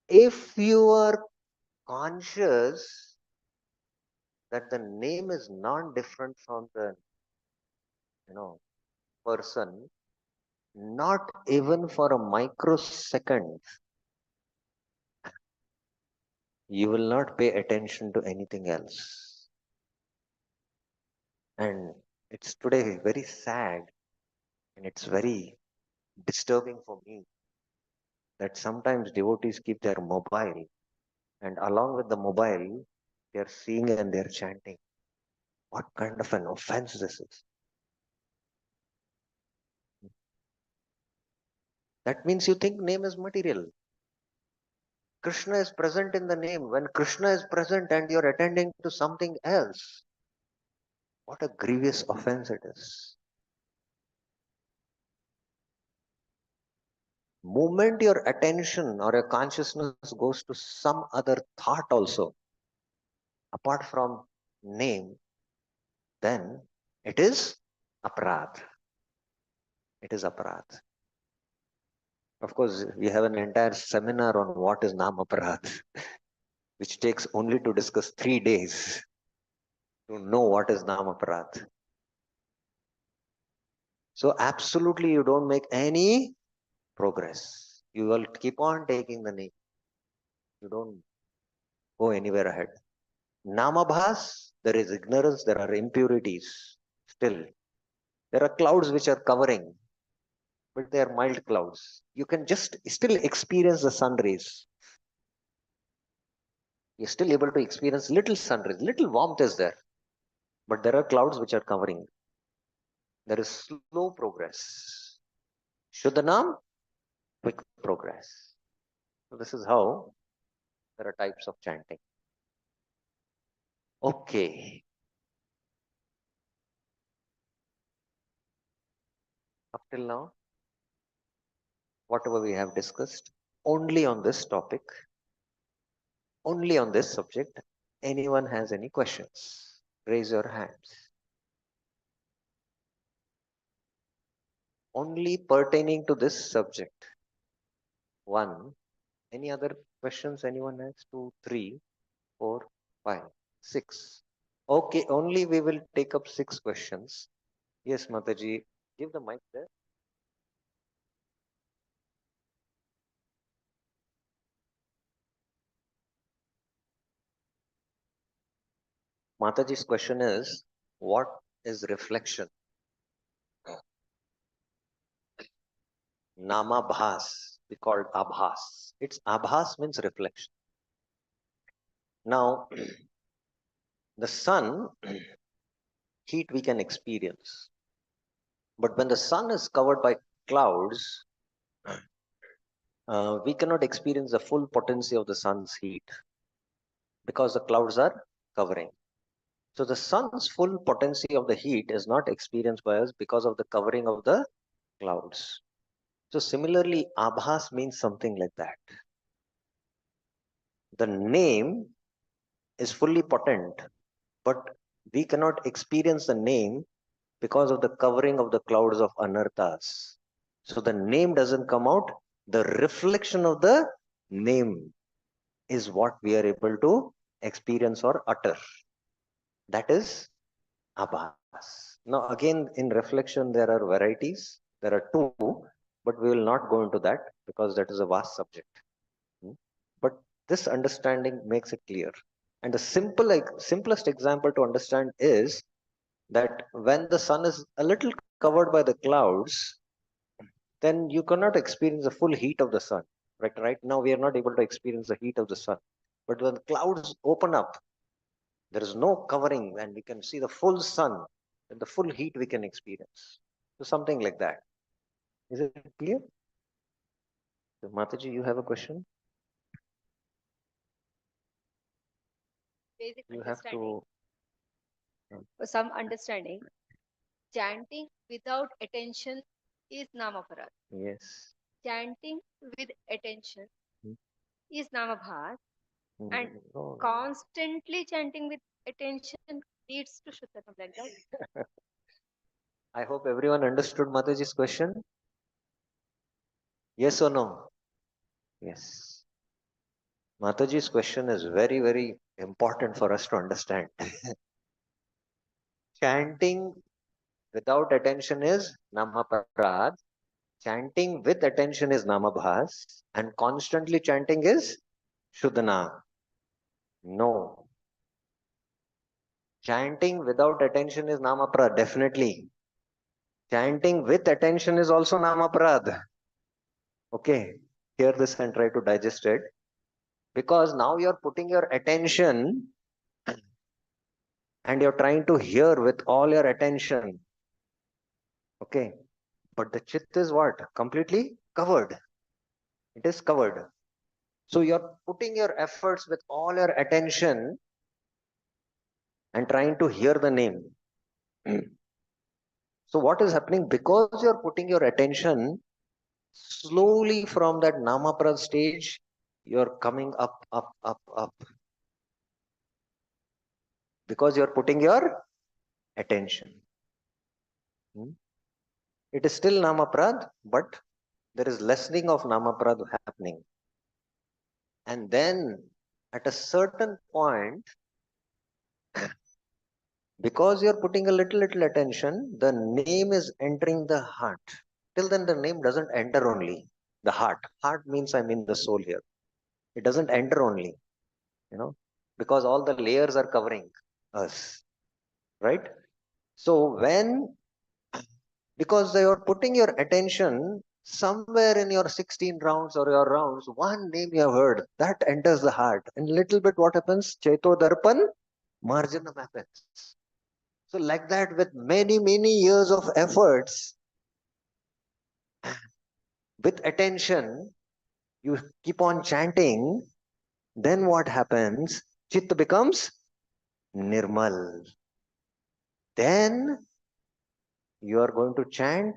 If you are conscious that the name is not different from the person, not even for a microsecond, you will not pay attention to anything else. And it's today very sad and it's very disturbing for me that sometimes devotees keep their mobile and along with the mobile, they're seeing and they're chanting. What kind of an offense this is? That means you think name is material. Krishna is present in the name. When Krishna is present and you're attending to something else, what a grievous offense it is. Moment your attention or your consciousness goes to some other thought also, apart from name, then it is aparadh. It is aparadh. Of course, we have an entire seminar on what is Nam Aparadh, which takes only to discuss 3 days to know what is Nam Aparadh. So absolutely you don't make any progress. You will keep on taking the name. You don't go anywhere ahead. Namabhas, there is ignorance, there are impurities. Still, there are clouds which are covering, but they are mild clouds. You can just still experience the sun rays. You're still able to experience little sun rays, little warmth is there. But there are clouds which are covering. There is slow progress. Shuddhanam, quick progress. So this is how there are types of chanting. Okay. Up till now, whatever we have discussed, only on this topic, only on this subject, anyone has any questions? Raise your hands. Only pertaining to this subject. One. Any other questions anyone has? Two, three, four, five, six. Okay, only we will take up 6 questions. Yes, Mataji, give the mic there. Mataji's question is, what is reflection? Namabhas, we call it abhas. It's abhas means reflection. Now, the sun, heat we can experience. But when the sun is covered by clouds, we cannot experience the full potency of the sun's heat because the clouds are covering. So the sun's full potency of the heat is not experienced by us because of the covering of the clouds. So similarly, abhas means something like that. The name is fully potent, but we cannot experience the name because of the covering of the clouds of anarthas. So the name doesn't come out. The reflection of the name is what we are able to experience or utter. That is abhas. Now again, in reflection, there are varieties. There are two, but we will not go into that because that is a vast subject. But this understanding makes it clear. And the simplest example to understand is that when the sun is a little covered by the clouds, then you cannot experience the full heat of the sun. Right now, we are not able to experience the heat of the sun. But when the clouds open up, there is no covering, and we can see the full sun and the full heat we can experience. So something like that. Is it clear? So Mataji, you have a question? Basic You have understanding, to. for some understanding, chanting without attention is namaparad. Yes. Chanting with attention Hmm. is namabhas, and No. constantly chanting with attention leads to shuddhanam, like that. I hope everyone understood Mataji's question. Yes or no? Yes. Mataji's question is very, very important for us to understand. Chanting without attention is namaparad. Chanting with attention is namabhas. And constantly chanting is shuddhana. No. Chanting without attention is namaprad, definitely. Chanting with attention is also namaprad. Okay, hear this and try to digest it. Because now you're putting your attention and you're trying to hear with all your attention. Okay, but the chit is what? Completely covered. It is covered. So you're putting your efforts with all your attention and trying to hear the name. So what is happening? Because you're putting your attention slowly from that namaprad stage, you're coming up, up, up, up. Because you're putting your attention. Hmm? It is still namaprad, but there is lessening of namaprad happening. And then at a certain point, because you're putting a little attention, the name is entering the heart. Till then, the name doesn't enter only the heart. Heart means I mean the soul here. It doesn't enter only, you know, because all the layers are covering us, right? So when, because you're putting your attention somewhere in your 16 rounds or your rounds, one name you have heard that enters the heart, and little bit what happens? Cheto darpan marjanam happens. So like that, with many years of efforts, with attention, you keep on chanting, then what happens? Chitta becomes nirmal. Then you are going to chant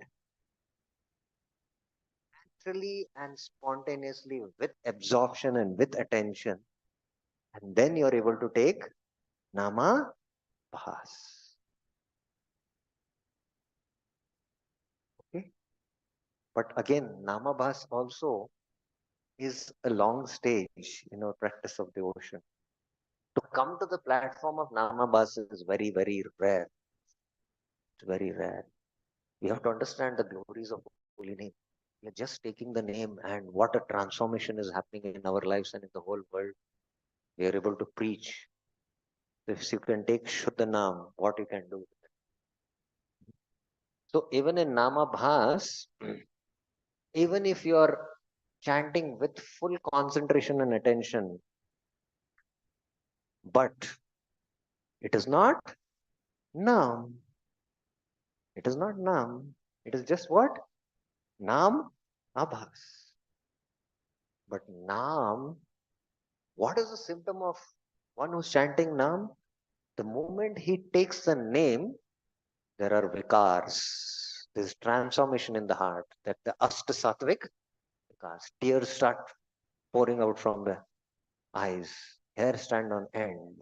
naturally and spontaneously with absorption and with attention. And then you are able to take nama bhas. Okay? But again, nama bhas also is a long stage, practice of devotion. To come to the platform of nama bhas is very rare. It's very rare. We have to understand the glories of holy name. We are just taking the name, and what a transformation is happening in our lives and in the whole world. We are able to preach. If you can take Shuddhanam, what you can do. So even in Nama Bhas, even if you are chanting with full concentration and attention, but it is not Nam. It is not Nam. It is just what? Nam Abhas. But Nam, what is the symptom of one who's chanting Nam? The moment he takes the name, there are vikars. There's transformation in the heart. That the Ashta Sattvic vikars. Tears start pouring out from the eyes. Hair stand on end.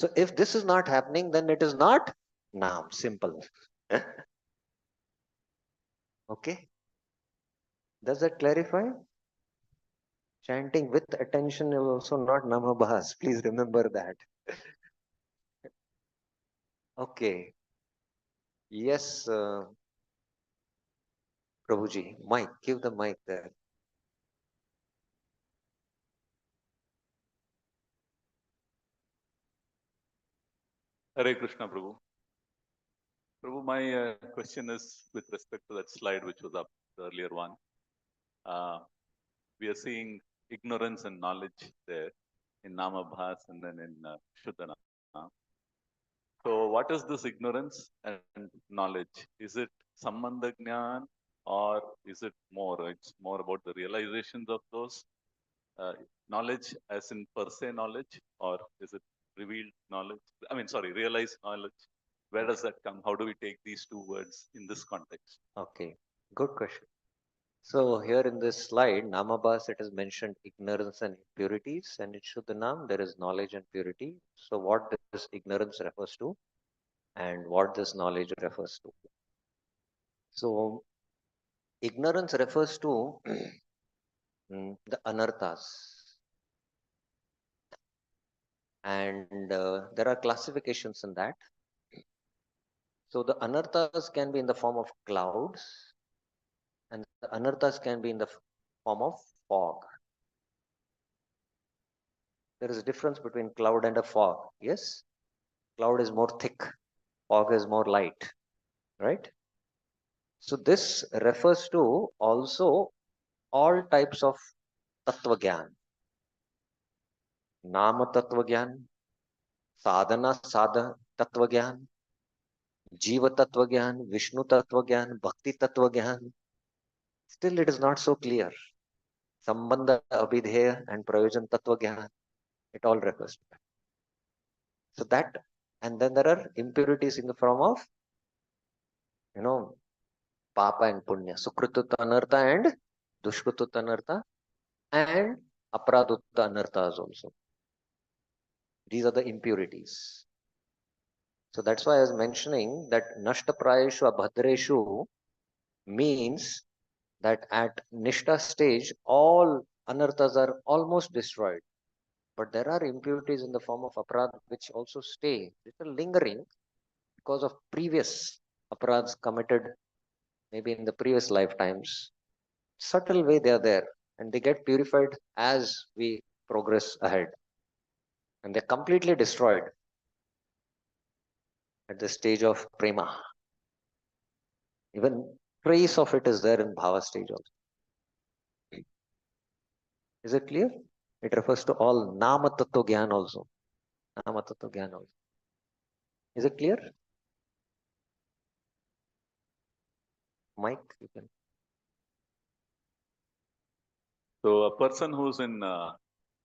So if this is not happening, then it is not Nam. Simple. Okay. Does that clarify? Chanting with attention is also not Namabhas. Please remember that. Okay. Yes, Prabhuji. Mic. Give the mic there. Hare Krishna, Prabhu. Prabhu, my question is with respect to that slide which was up, the earlier one. We are seeing ignorance and knowledge there in Namabhas and then in Shuddhana. So what is this ignorance and knowledge? Is it Sambandha Jnana or is it more? It's more about the realizations of those knowledge as in per se knowledge, or is it revealed knowledge? I mean, sorry, realized knowledge. Where does that come? How do we take these two words in this context? Okay, good question. So here in this slide, Namabhas, it is mentioned ignorance and impurities, and in Shuddhanam, there is knowledge and purity. So what this ignorance refers to and what this knowledge refers to. So ignorance refers to the anarthas. And there are classifications in that. So the anarthas can be in the form of clouds, and the anarthas can be in the form of fog. There is a difference between cloud and a fog. Yes, cloud is more thick, fog is more light, right? So this refers to also all types of tattva gyan, nama tattva gyan, sadhana tattva gyan, jiva tattva gyan, Vishnu tattva gyan, bhakti tattva gyan. Still, it is not so clear. Sambandha, abhidheya, and prayojan tattva gyan, it all refers to that. So that, and then there are impurities in the form of, papa and punya, sukrututta anartha and dushkrututta anartha, and apradutta anarthas also. These are the impurities. So that's why I was mentioning that nashta prayeshu abhadreshu means that at nishta stage, all anarthas are almost destroyed. But there are impurities in the form of aparadh which also stay, which are lingering because of previous aparadhs committed maybe in the previous lifetimes. Subtle way they are there and they get purified as we progress ahead. And they're completely destroyed at the stage of prema. Even trace of it is there in bhava stage also. Is it clear? It refers to all nama tattva gyan also. Nama tattva gyan also. Is it clear? Mike, you can. So a person who's in,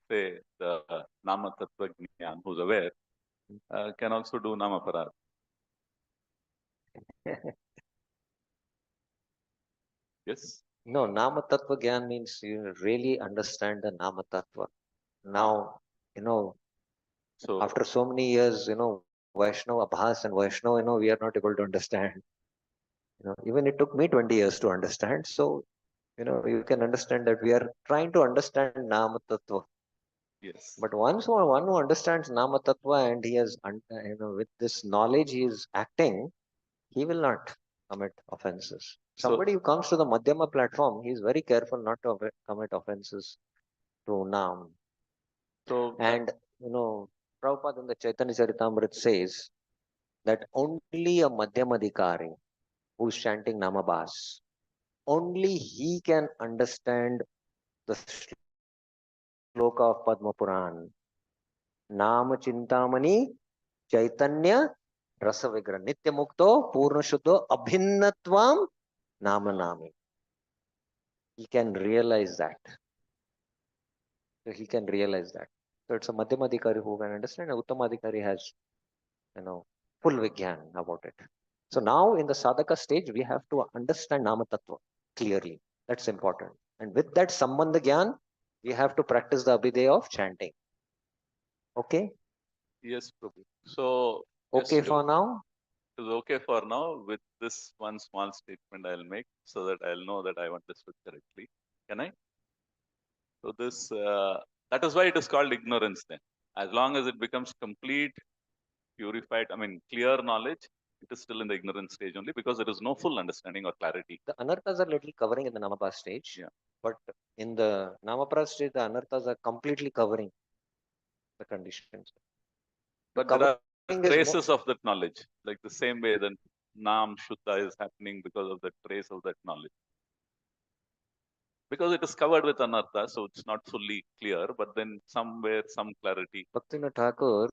say, the Nama Tattva Jnana, who's aware, can also do Nama Parad. Yes? No, nama tattva gyan means you really understand the nama tattva. Now, So after so many years, Vaishnava Abhas and Vaishnava, we are not able to understand. Even it took me 20 years to understand. So, you can understand that we are trying to understand Nama Tattva. yes. But one who understands Nama Tattva and he has, with this knowledge he is acting, he will not commit offenses. Somebody who comes to the Madhyama platform, he is very careful not to commit offenses to Nam. And, Prabhupada in the Chaitanya Charitamrita says that only a Madhyamadhikari who is chanting Namabhas, only he can understand the sloka of Padma Puran. Nama Chintamani Chaitanya Rasa Vigra Nitya Mukto Purna Shuddho Abhinnatvam Nama Nami. He can realize that. So he can realize that. So it's a Madhyamadhikari who can understand. Uttamadhikari has, full Vigyan about it. So now in the sadhaka stage, we have to understand Nama Tattva clearly. That's important. And with that Sambandha Gyan, we have to practice the Abhideya of chanting. Okay? Yes, Prabhu. So Okay for now? It is okay for now. With this one small statement I'll make so that I'll know that I've understood correctly. Can I? So this, that is why it is called ignorance then. As long as it becomes complete, purified, clear knowledge, it is still in the ignorance stage only because there is no full understanding or clarity. The anarthas are little covering in the Namapara stage. Yeah. But in the Namapara stage, the anarthas are completely covering the conditions. But there are traces of that knowledge, like the same way then Nam Shuddha is happening because of the trace of that knowledge. Because it is covered with anartha, so it's not fully clear, but then somewhere some clarity. Bhaktivinoda Thakur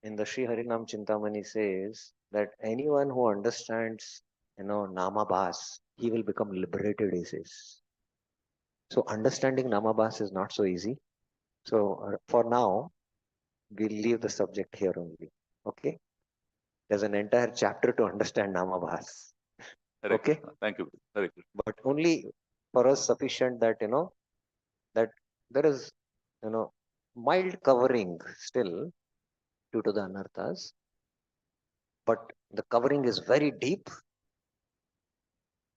in the Sri Harinam Chintamani says that anyone who understands, Namabhas, he will become liberated, he says. So understanding Namabhas is not so easy. So for now, we'll leave the subject here only. Okay? There's an entire chapter to understand Namabhas. Hare Okay? Krishna. Thank you. Hare Krishna. But only for us sufficient that, that there is, mild covering still due to the anarthas. But the covering is very deep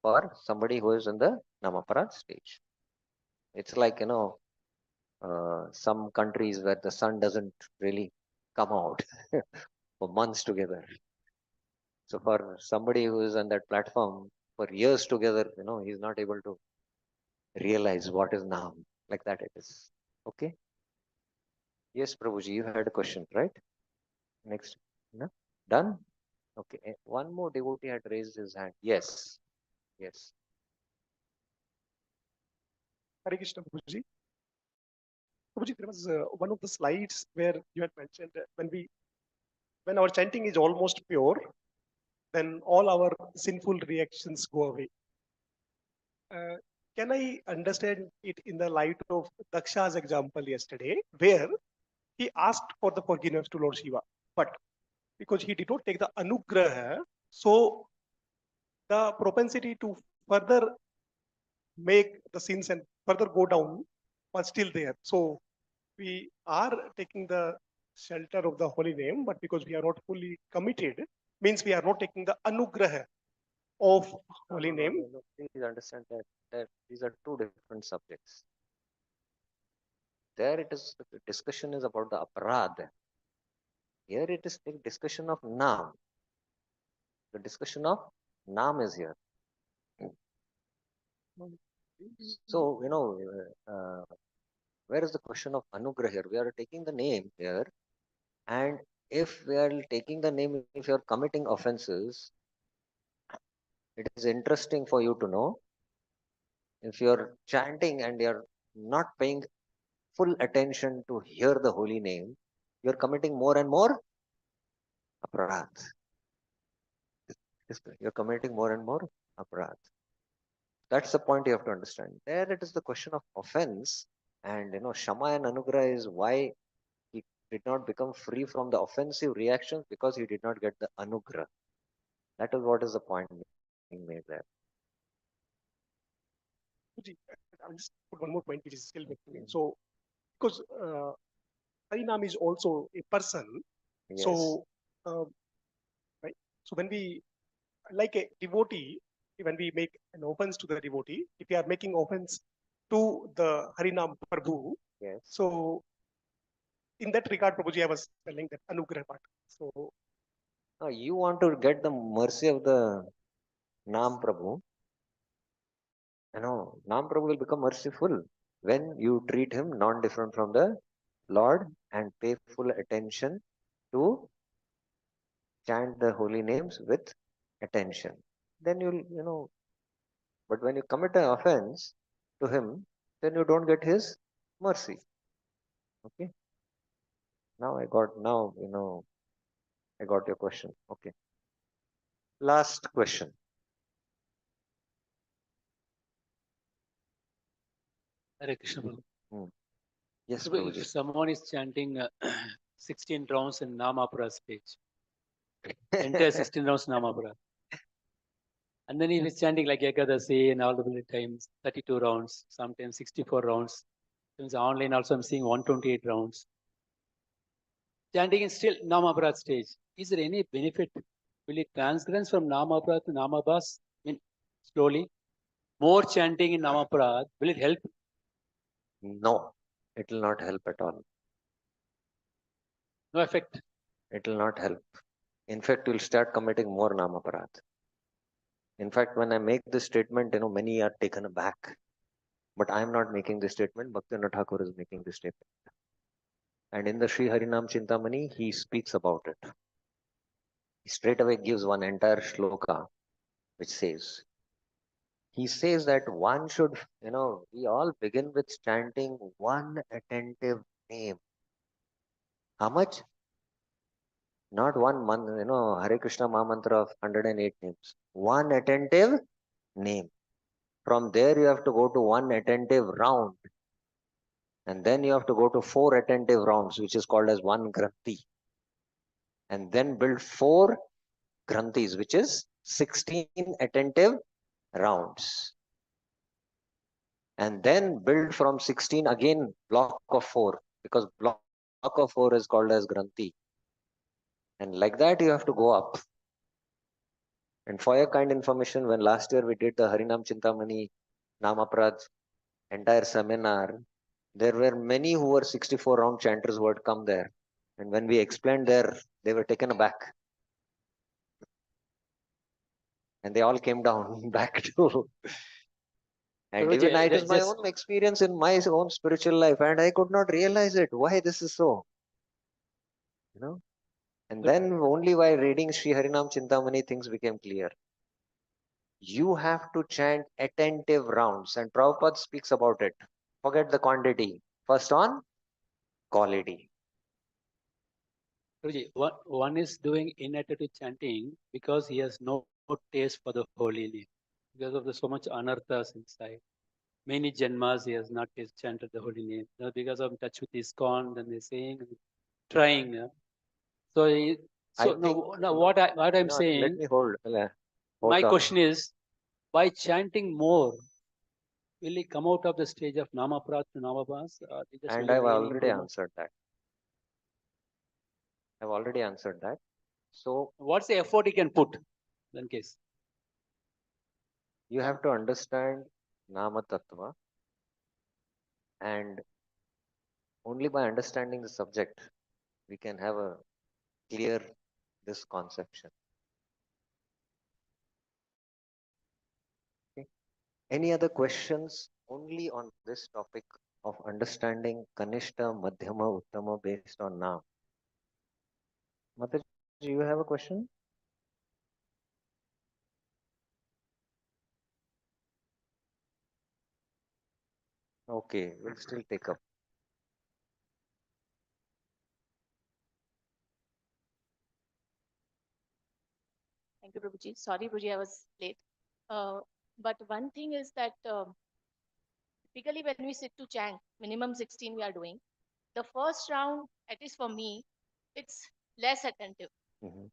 for somebody who is in the Namaparad stage. It's like, some countries where the sun doesn't really come out for months together. So for somebody who is on that platform for years together, he's not able to realize what is Nam. Like that it is. Okay? Yes, Prabhuji, you had a question, right? Next. No? Done? Okay. One more devotee had raised his hand. Yes. Yes. Hare Krishna, Prabhuji. Prabhuji, there was one of the slides where you had mentioned that when our chanting is almost pure, then all our sinful reactions go away. Uh, can I understand it in the light of Daksha's example yesterday, where he asked for the forgiveness to Lord Shiva, but because he did not take the anugraha, so the propensity to further make the sins and further go down was still there. So we are taking the shelter of the holy name, but because we are not fully committed, means we are not taking the anugraha of holy name. No. Please understand that these are two different subjects. There it is, the discussion is about the aparad. Here it is the discussion of Nam. The discussion of Nam is here. So, where is the question of Anugrah here? We are taking the name here, and if we are taking the name, if you are committing offenses, it is interesting for you to know if you are chanting and you are not paying full attention to hear the holy name, you are committing more and more aparad. You're committing more and more aparad. That's the point you have to understand. There it is the question of offense, and Shama and Anugrah is why he did not become free from the offensive reactions because he did not get the Anugrah. That is what is the point being made there. I'll just put one more point which is still missing. So, because Harinam is also a person, Yes. so right. So when we, like a devotee, when we make an offense to the devotee, if we are making offense to the Harinam Prabhu, Yes. so in that regard, Prabhuji, I was telling that Anugrah part. So Now you want to get the mercy of the Nam Prabhu. Nam Prabhu will become merciful when you treat him non-different from the Lord and pay full attention to chant the holy names with attention. Then but when you commit an offense to him, then you don't get his mercy. Okay. I got your question. Okay. Last question. Hare Krishna. Prabhu. Yes, Prabhu, Prabhuji. if someone is chanting 16 rounds in Namapura stage, entire 16 rounds Namapura, and then if he's chanting like Ekadasi and all the times, 32 rounds, sometimes 64 rounds. Sometimes online also I'm seeing 128 rounds. Chanting is still Namapura stage. Is there any benefit? Will it transgress from Namapura to Namabhas? I mean, slowly. More chanting in Namapura, will it help? No, it will not help at all. No effect. It will not help. In fact, you'll start committing more Namaparad. In fact, when I make this statement, many are taken aback. But I am not making this statement. Bhaktivinoda Thakur is making this statement. And in the Sri Harinam Chintamani, he speaks about it. He straight away gives one entire shloka, which says, he says that one should, we all begin with chanting one attentive name. How much? Not one month, Hare Krishna Mahamantra of 108 names. One attentive name. From there, you have to go to one attentive round. And then you have to go to 4 attentive rounds, which is called as one granthi. And then build 4 granthis, which is 16 attentive rounds. And then build from 16 again block of 4, because block of 4 is called as granthi. And like that, you have to go up. And for your kind information, when last year we did the Harinam Chintamani Namaprad entire seminar, there were many who were 64 round chanters who had come there. And when we explained there, they were taken aback. And they all came down back to. And even it is my own experience in my own spiritual life, and I could not realize it. Why this is so? And then only while reading Sri Harinam Chintamani, things became clear. You have to chant attentive rounds, and Prabhupada speaks about it. Forget the quantity. First on quality. One is doing inattentive chanting because he has no taste for the holy name, because of the so much anarthas inside. Many janmas he has not chanted the holy name. Because of touch with ISKCON, then they're saying, trying. What I'm saying. Let me hold. My question is, by chanting more, will he come out of the stage of Namaprad to Namabhas? And I've already answered that. I've already answered that. So, what's the effort he can put in case? You have to understand Nama Tattva, and only by understanding the subject, we can have a clear this conception. Okay. Any other questions only on this topic of understanding Kanishta, Madhyama, Uttama based on Nam? Mataji, you have a question? Okay, we'll still take up. Thank you, Prabhuji. Sorry, Prabhuji, I was late. But one thing is that typically when we sit to chant, minimum 16 we are doing. The first round, at least for me, it's less attentive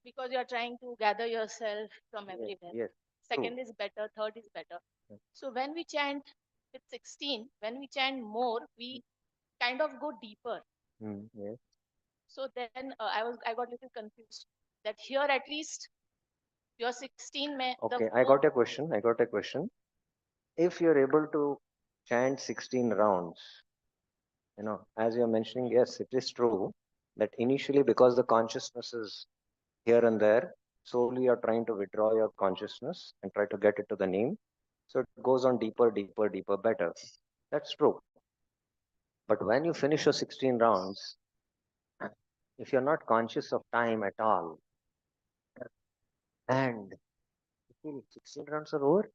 because you are trying to gather yourself from everywhere. Yes, Second is better, third is better. So when we chant with 16, when we chant more, we kind of go deeper. Yes. So then I got a little confused that here at least your 16 may. Okay, I got a question. If you're able to chant 16 rounds, as you're mentioning, yes, it is true that initially, because the consciousness is here and there, slowly you're trying to withdraw your consciousness and try to get it to the name. So it goes on deeper, better. That's true. But when you finish your 16 rounds, if you're not conscious of time at all, and you feel 16 rounds are over,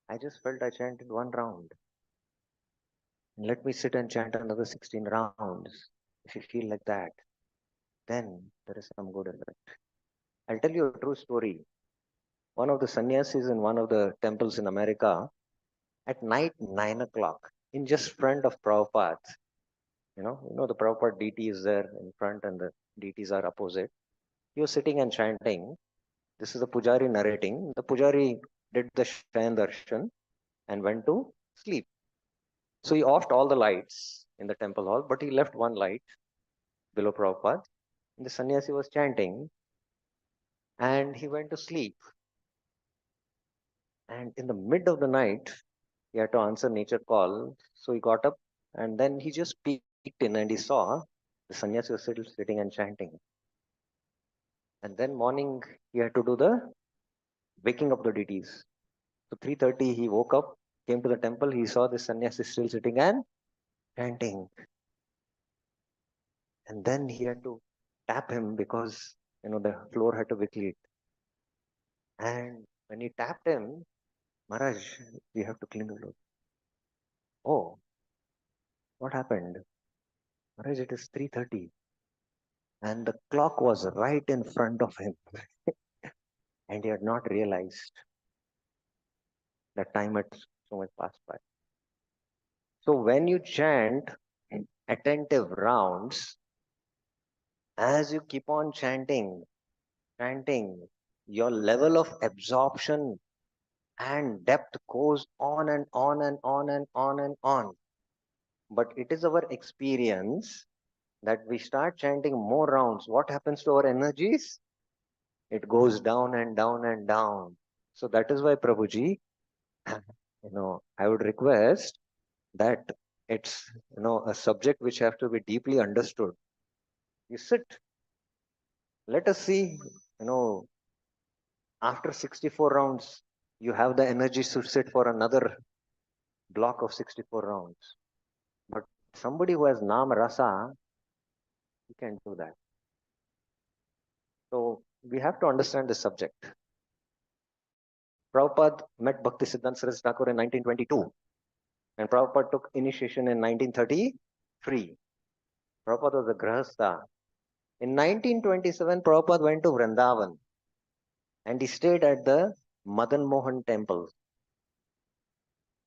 I just felt I chanted one round. And let me sit and chant another 16 rounds. If you feel like that, then there is some good in it. I'll tell you a true story. One of the sannyasis in one of the temples in America, at night, 9 o'clock, in just front of Prabhupada, the Prabhupada deity is there in front and the deities are opposite. He was sitting and chanting. This is the Pujari narrating. The Pujari did the Shayan Darshan and went to sleep. So he offed all the lights in the temple hall, but he left one light below Prabhupada. And the sannyasi was chanting and he went to sleep. And in the mid of the night, he had to answer nature call. So he got up and then he just peeked in and he saw the sannyasi was still sitting and chanting. And then morning, he had to do the waking up the deities. So 3:30, he woke up, came to the temple, he saw the sannyasi still sitting and chanting. And then he had to tap him because, the floor had to be cleaned. And when he tapped him, Maharaj, we have to clean the road. Oh, what happened? Maharaj, it is 3:30. And the clock was right in front of him. And he had not realized that time had so much passed by. So when you chant attentive rounds, as you keep on chanting, your level of absorption and depth goes on and on and on and on and on. But it is our experience that we start chanting more rounds. What happens to our energies? It goes down and down and down. So that is why, Prabhuji, I would request that it's, a subject which have to be deeply understood. You sit, let us see, after 64 rounds, you have the energy to sit for another block of 64 rounds. But somebody who has Nam Rasa, he can do that. So we have to understand this subject. Prabhupada met Bhakti Siddhanta Saraswati Thakur in 1922, and Prabhupada took initiation in 1933. Prabhupada was a Grahastha. In 1927, Prabhupada went to Vrindavan, and he stayed at the Madan Mohan temple.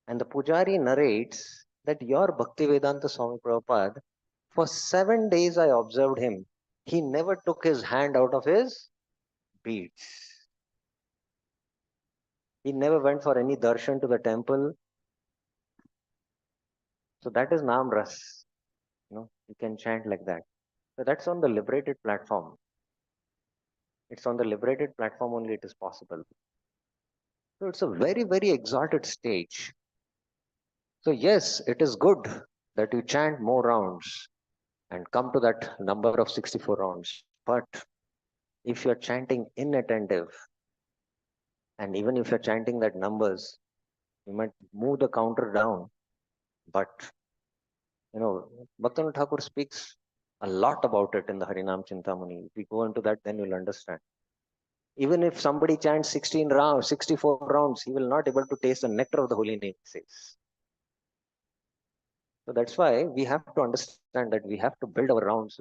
And the Pujari narrates that your Bhaktivedanta Swami Prabhupada, for 7 days I observed him. He never took his hand out of his beads. He never went for any darshan to the temple. So that is Nam Ras. You can chant like that. So that's on the liberated platform. It's on the liberated platform only it is possible. So it's a very, very exalted stage. So yes, it is good that you chant more rounds and come to that number of 64 rounds. But if you're chanting inattentive, and even if you're chanting that numbers, you might move the counter down. But, Bhaktivinoda Thakur speaks a lot about it in the Harinam Chintamani. If we go into that, then you'll understand. Even if somebody chants 16 rounds, 64 rounds, he will not able to taste the nectar of the holy name, he says. So that's why we have to understand that we have to build our rounds,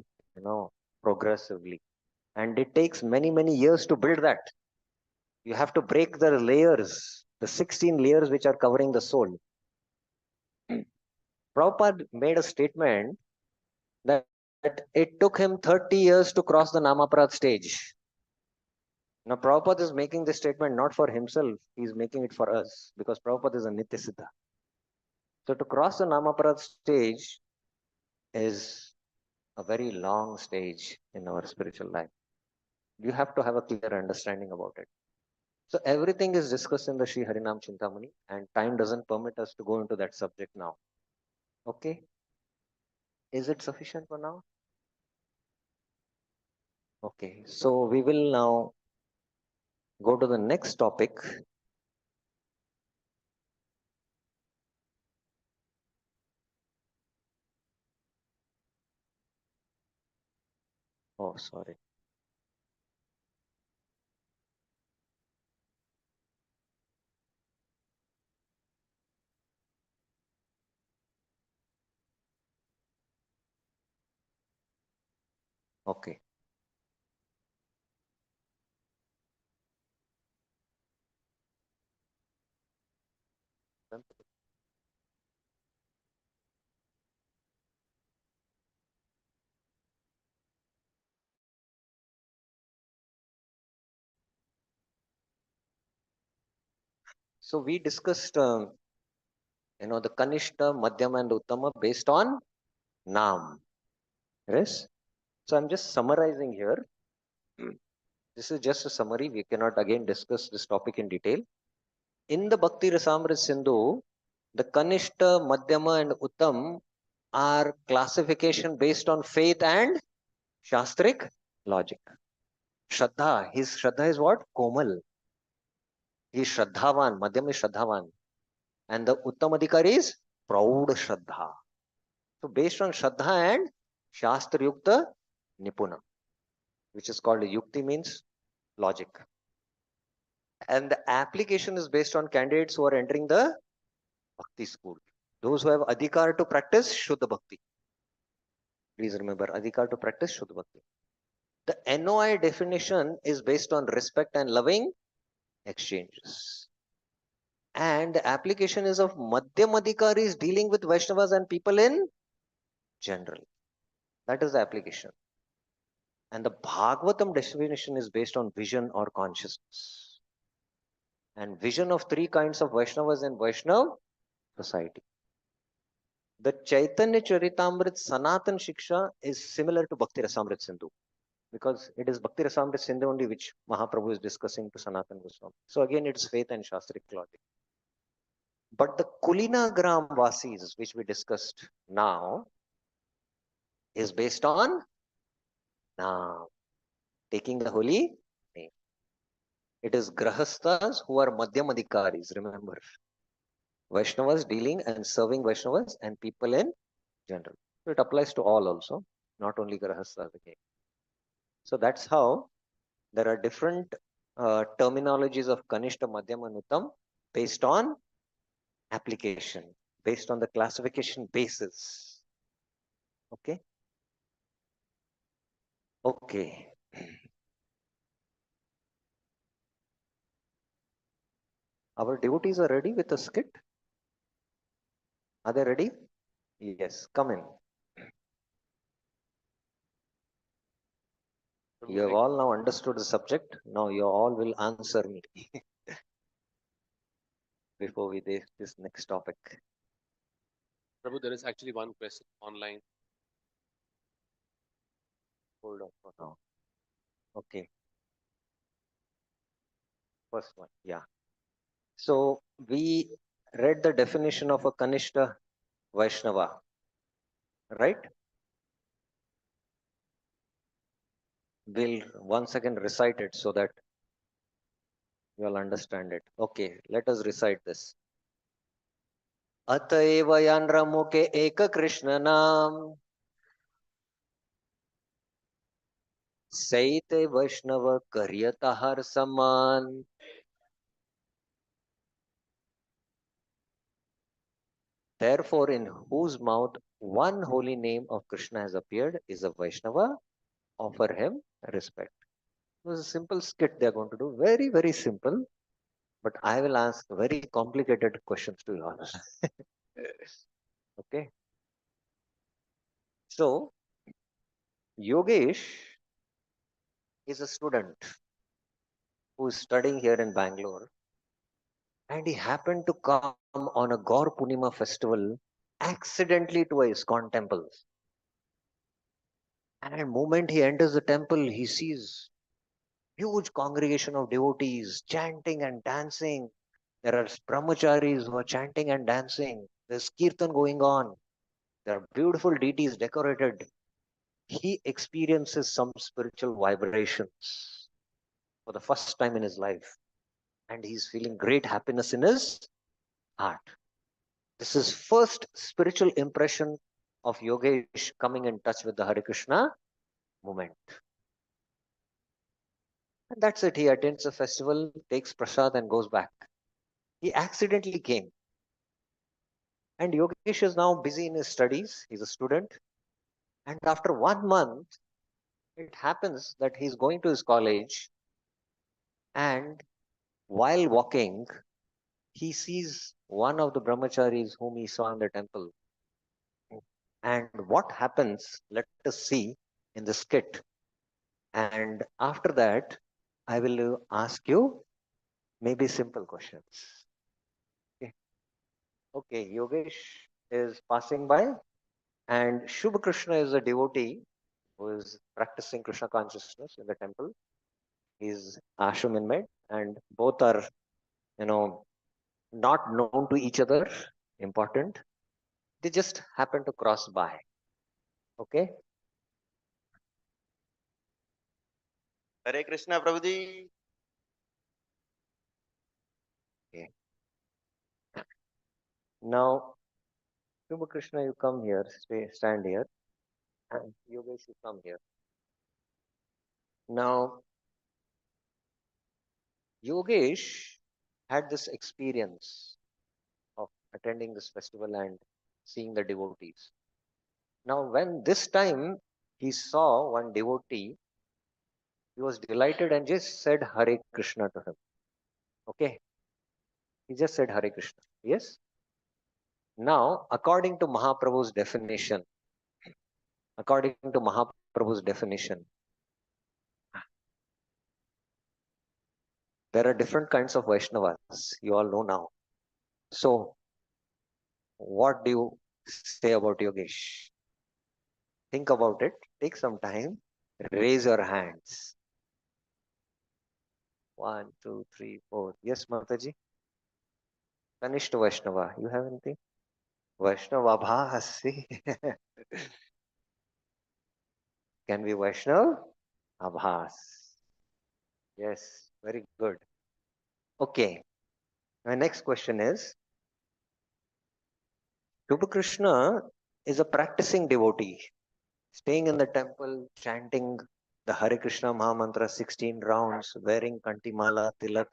progressively. And it takes many, many years to build that. You have to break the layers, the 16 layers which are covering the soul. Prabhupada made a statement that it took him 30 years to cross the Namaprad stage. Now, Prabhupada is making this statement not for himself, he's making it for us because Prabhupada is a Nitya Siddha. So, to cross the Namaprad stage is a very long stage in our spiritual life. You have to have a clear understanding about it. So, everything is discussed in the Sri Harinam Chintamani, and time doesn't permit us to go into that subject now. Okay? Is it sufficient for now? Okay, so we will now go to the next topic. Oh, sorry. Okay. So we discussed, the Kanishta, Madhyama, and Uttama based on Nam. Yes. So I'm just summarizing here. This is just a summary. We cannot again discuss this topic in detail. In the Bhakti Rasamrita Sindhu, the Kanishta, Madhyama, and Uttam are classification based on faith and Shastric logic. Shraddha, his Shraddha is what? Komal. He is Shraddhavan, Madhyam is Shraddhavan. And the Uttamadhikari is Proud Shraddha. So based on Shraddha and Shastra Yukta Nipuna, which is called Yukti means logic. And the application is based on candidates who are entering the bhakti school. Those who have adhikar to practice Shuddha Bhakti. Please remember, adhikar to practice Shuddha Bhakti. The NOI definition is based on respect and loving exchanges. And the application is of Madhyam Adhikaris dealing with Vaishnavas and people in general. That is the application. And the Bhagavatam definition is based on vision or consciousness. And vision of three kinds of Vaishnavas in Vaishnav society. The Chaitanya Charitamrit Sanatan Shiksha is similar to Bhakti Rasamrit Sindhu, because it is Bhakti Rasamrit Sindhu only which Mahaprabhu is discussing to Sanatan Goswami. So again, it's faith and Shastric logic. But the Kulina Gram Vasis, which we discussed now, is based on now taking the holy name. It is Grahasthas who are Madhyamadhikaris, remember. Vaishnavas dealing and serving Vaishnavas and people in general. So it applies to all also, not only Grahasthas again. So that's how there are different terminologies of Kanishta, Madhyam and Uttam based on application, based on the classification basis. Okay? Okay. Our devotees are ready with the skit? Are they ready? Yes, come in. You have all now understood the subject. Now you all will answer me before we take this next topic. Prabhu, there is actually one question online. Hold on for now. Okay. First one. Yeah. So we read the definition of a Kanishta Vaishnava, right? We'll once again recite it so that you all understand it. Okay, let us recite this. अतएव यान्रमुके एक कृष्ण नाम सैते वैष्णव करियता हर समान. Therefore, in whose mouth one holy name of Krishna has appeared is a Vaishnava. Offer him respect. It was a simple skit they are going to do. Very, very simple. But I will ask very complicated questions to you all. Okay. So, Yogesh is a student who is studying here in Bangalore, and he happened to come on a Gaur Purnima festival accidentally to a ISKCON temple. And the moment he enters the temple, he sees huge congregation of devotees chanting and dancing. There are brahmacharis who are chanting and dancing. There's kirtan going on. There are beautiful deities decorated. He experiences some spiritual vibrations for the first time in his life. And he's feeling great happiness in his heart. This is first spiritual impression of Yogesh coming in touch with the Hare Krishna movement. And that's it. He attends the festival, takes prasad and goes back. He accidentally came. And Yogesh is now busy in his studies. He's a student. And after 1 month, it happens that he's going to his college, and while walking, he sees one of the brahmacharis whom he saw in the temple. And what happens, let us see in the skit. And after that, I will ask you maybe simple questions. Okay, okay. Yogesh is passing by, and Shubha Krishna is a devotee who is practicing Krishna consciousness in the temple. He's ashram inmate, and both are, not known to each other. Important. They just happen to cross by. Okay. Hare Krishna, Prabhuji. Okay. Now, Shubha Krishna, you come here, stand here, and Yogesh, you come here. Now, Shubha Krishna, you come here, stand here, and Yogesh, you come here. Now, Yogesh, you come here. Now, Shubha Krishna, you come here, stand here, and Yogesh, you come here. Now, Yogesh, you come here, stand here, and Yogesh, you come here. Now, Shubha Krishna, you come here, stand here, and Yogesh, you come here. Now, Yogesh had this experience of attending this festival and seeing the devotees. Now, when this time he saw one devotee, he was delighted and just said Hare Krishna to him. Okay, he just said Hare Krishna. Yes. Now, according to Mahaprabhu's definition, there are different kinds of Vaishnavas. You all know now. So, what do you say about Yogesh? Think about it. Take some time. Raise your hands. 1, 2, 3, 4. Yes, Mataji. Kanishta Vaishnava. You have anything? Vaishnava Abhas. Can be Vaishnav Abhas. Yes, very good. Okay. My next question is, Shubha Krishna is a practicing devotee, staying in the temple, chanting the Hare Krishna Mahamantra 16 rounds, wearing Kantimala Tilak.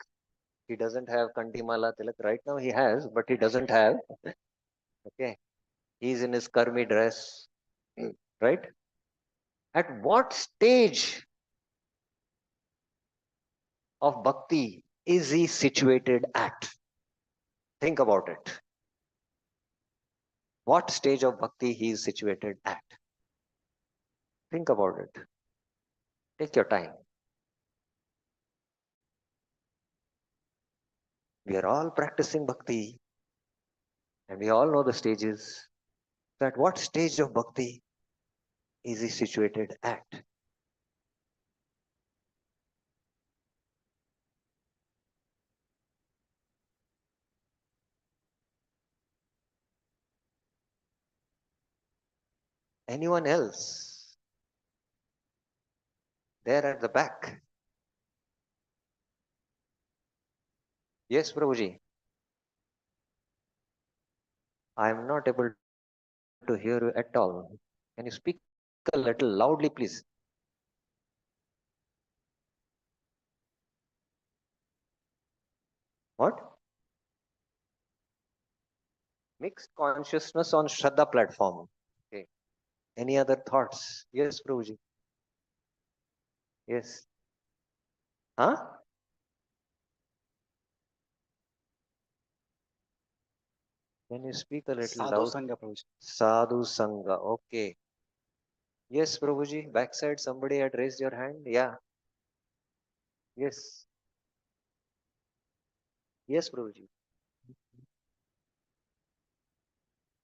He doesn't have Kantimala Tilak. Right now he has, but he doesn't have. Okay. He's in his karmi dress. Right? At what stage of bhakti is he situated at? Think about it. What stage of bhakti he is situated at? Think about it. Take your time. We are all practicing bhakti and we all know the stages. So at what stage of bhakti is he situated at? Anyone else? There at the back. Yes, Prabhuji. I am not able to hear you at all. Can you speak a little loudly, please? What? Mixed consciousness on Shraddha platform. Okay. Any other thoughts? Yes, Prabhuji. Yes. Huh? Can you speak a little Sadhu loud? Sangha, Prabhuji. Sadhu Sangha. Okay. Yes, Prabhuji. Backside, somebody had raised your hand. Yeah. Yes. Yes, Prabhuji.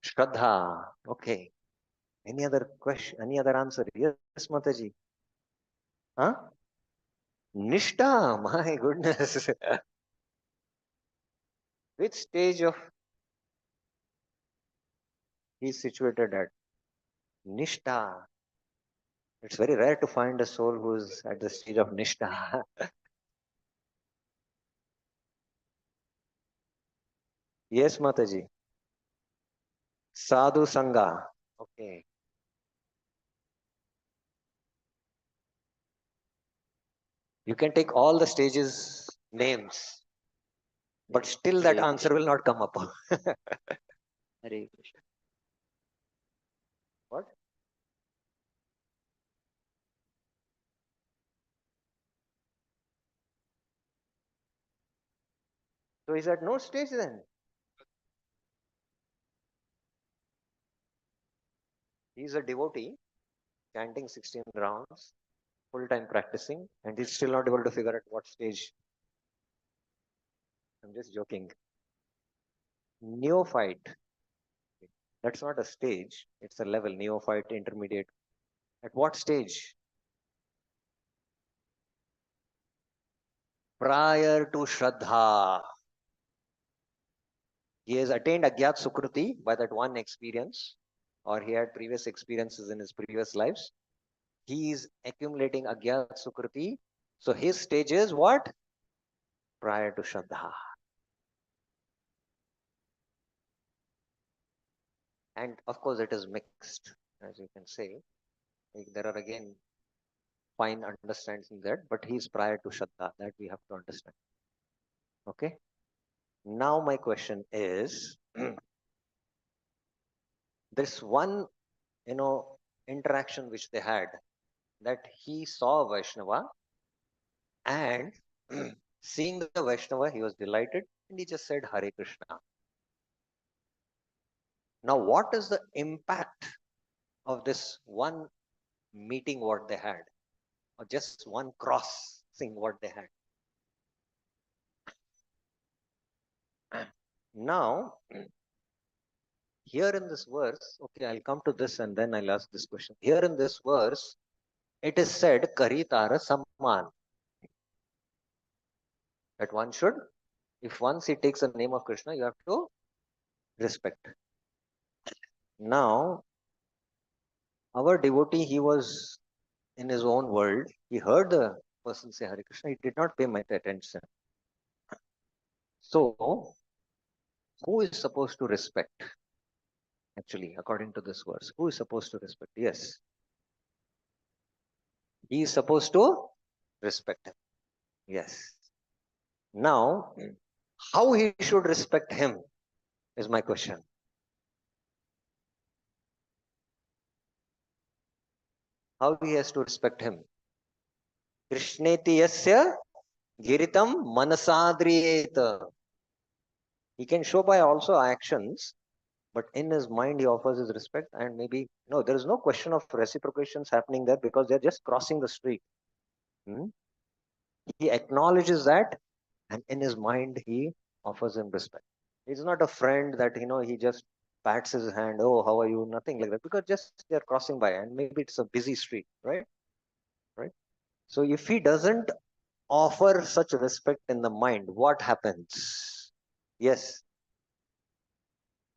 Shraddha. Okay. Any other question? Any other answer? Yes, Mataji. Huh? Nishta. My goodness. Which stage of he is situated at? Nishta. It's very rare to find a soul who is at the stage of Nishta. Yes, Mataji. Sadhu Sangha. Okay. You can take all the stages names, but still that Hare answer will not come up. Hare Krishna. What? So is at no stage then? He is a devotee, chanting 16 rounds, full time practicing, and he's still not able to figure out what stage. I'm just joking. Neophyte. That's not a stage, it's a level. Neophyte, intermediate. At what stage? Prior to Shraddha. He has attained Agyat Sukruti by that one experience, or he had previous experiences in his previous lives. He is accumulating Agyat Sukruti. So his stage is what? Prior to Shraddha. And of course, it is mixed, as you can say. Like there are again fine understandings in that, but he is prior to Shraddha. That we have to understand. Okay. Now my question is, this one, interaction which they had, that he saw Vaishnava, and seeing the Vaishnava, he was delighted and he just said Hare Krishna. Now, what is the impact of this one meeting what they had, or just one crossing what they had? Now, here in this verse, okay, I'll come to this and then I'll ask this question. Here in this verse, it is said, Karitara Samman. That one should, if once he takes the name of Krishna, you have to respect. Now, our devotee, he was in his own world. He heard the person say Hare Krishna. He did not pay much attention. So, who is supposed to respect? Actually, according to this verse, who is supposed to respect? Yes, he is supposed to respect him. Yes. Now, how he should respect him is my question. How he has to respect him? Krishneti yasya giritam manasadriyeta. He can show by also actions, but in his mind he offers his respect, and maybe no, there is no question of reciprocations happening there because they're just crossing the street. He acknowledges that, and in his mind he offers him respect. He's not a friend that he just pats his hand, oh, how are you, nothing like that, because just they're crossing by and maybe it's a busy street, right? So if he doesn't offer such respect in the mind, what happens? Yes,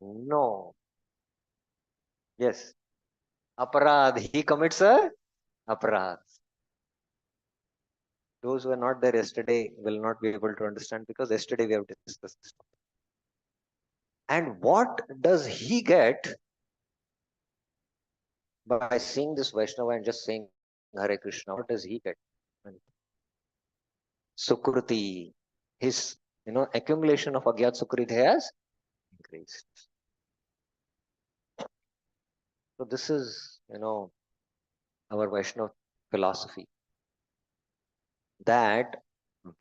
no, yes, aparad, he commits a aparad. Those who are not there yesterday will not be able to understand, because yesterday we have discussed this topic. And what does he get by seeing this Vaishnava and just saying Hare Krishna? What does he get? Sukruti, his accumulation of Agyat Sukriti has increased. So this is our Vaishnava philosophy, that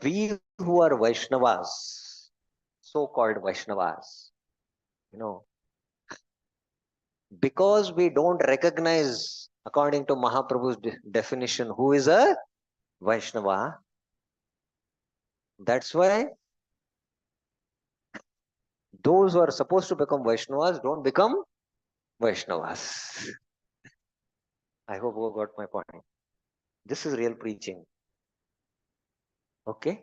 we who are Vaishnavas, so-called Vaishnavas, because we don't recognize, according to Mahaprabhu's definition, who is a Vaishnava, that's why those who are supposed to become Vaishnavas don't become Vaishnavas. I hope you got my point. This is real preaching. Okay?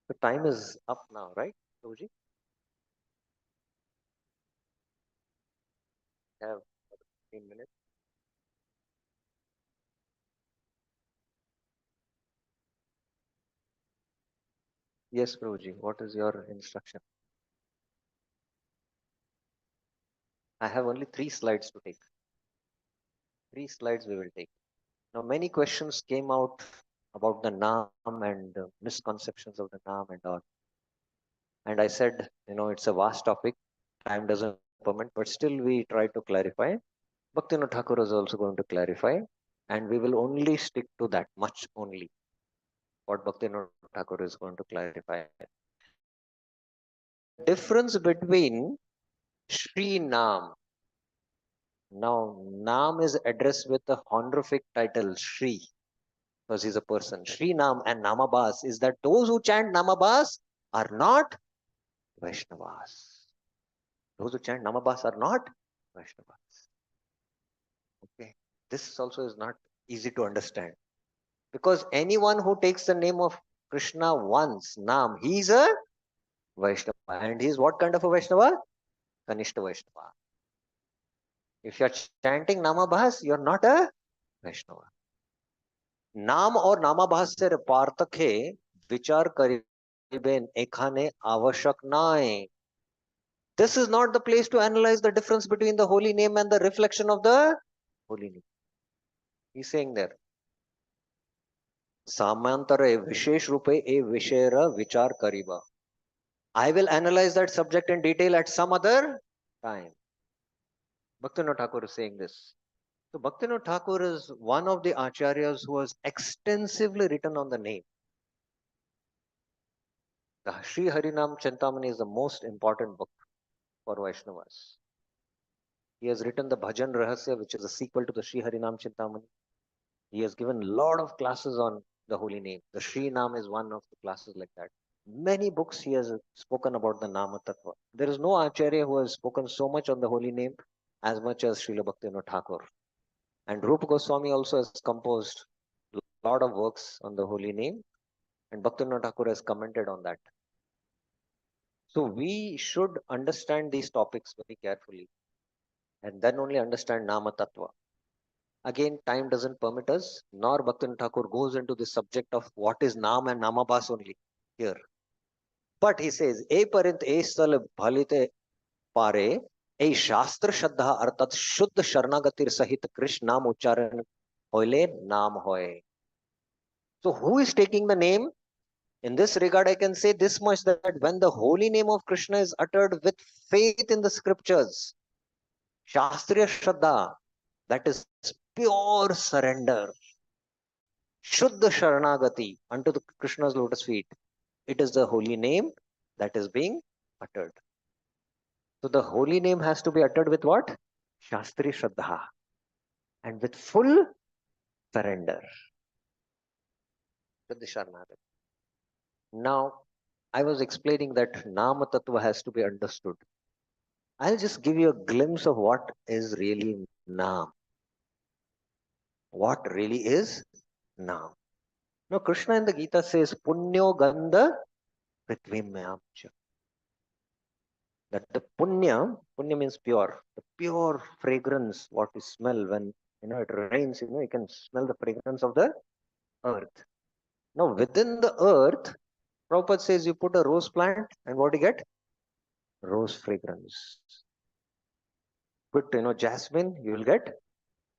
The time is up now, right, Prabhuji? Have 15 minutes. Yes, Prabhuji, what is your instruction? I have only 3 slides to take. 3 slides we will take. Now, many questions came out about the Naam and misconceptions of the Naam and all. And I said, it's a vast topic. Time doesn't permit, but still we try to clarify. Bhaktivinoda Thakur is also going to clarify, and we will only stick to that much only. What Bhaktivinoda Thakur is going to clarify. The difference between Shri Naam. Now, Naam is addressed with the honorific title Shri, because he's a person. Shri Naam and Namabhas is that those who chant Namabhas are not Vaishnavas. Those who chant Namabhas are not Vaishnavas. Okay. This also is not easy to understand. Because anyone who takes the name of Krishna once, Naam, he's a Vaishnava. And he's what kind of a Vaishnava? Kanishta Vaishnava. If you're chanting Namabhas, you're not a Vaishnava. नाम और नामाभासेर पार्थक्य विचार करिबेन एखाने आवश्यक नय. This is not the place to analyze the difference between the holy name and the reflection of the holy name. He's saying there. Samantare Vishesh Rupe e Vishera Vichar Kariba. I will analyze that subject in detail at some other time. Bhaktivinoda Thakur is saying this. So Bhaktivinoda Thakur is one of the acharyas who has extensively written on the name. The Sri Harinam Chintamani is the most important book for Vaishnavas. He has written the Bhajan Rahasya, which is a sequel to the Sri Harinam Chintamani. He has given a lot of classes on the holy name. The Sri Nam is one of the classes like that. Many books he has spoken about the Nama Tattva. There is no Acharya who has spoken so much on the holy name as much as Srila Bhaktivinoda Thakur. And Rupa Goswami also has composed a lot of works on the holy name, and Bhaktivinoda Thakur has commented on that. So we should understand these topics very carefully, and then only understand Nama Tattva. Again, time doesn't permit us, nor Bhaktivinoda Thakur goes into the subject of what is Nam and Namabhas only here. But he says, E parint e stal bhalite pare, e shastra shraddha artat shuddha sharnagatir sahit Krishna nam ucharan hoile nam hoy. So who is taking the name? In this regard, I can say this much, that when the holy name of Krishna is uttered with faith in the scriptures, Shastriya Shraddha, that is pure surrender, Shuddha Sharanagati unto the Krishna's lotus feet, it is the holy name that is being uttered. So the holy name has to be uttered with what? Shastri Shraddha, and with full surrender. Shuddha Sharanagati. Now, I was explaining that Nama Tattva has to be understood. I'll just give you a glimpse of what is really Nam. What really is Nam. Now, Krishna in the Gita says, Punyo Gandha Prithvimyamcha. That the punya means pure, the pure fragrance, what we smell when it rains, you can smell the fragrance of the earth. Now, within the earth, Prabhupada says you put a rose plant, and what do you get? Rose fragrance. Put jasmine, you will get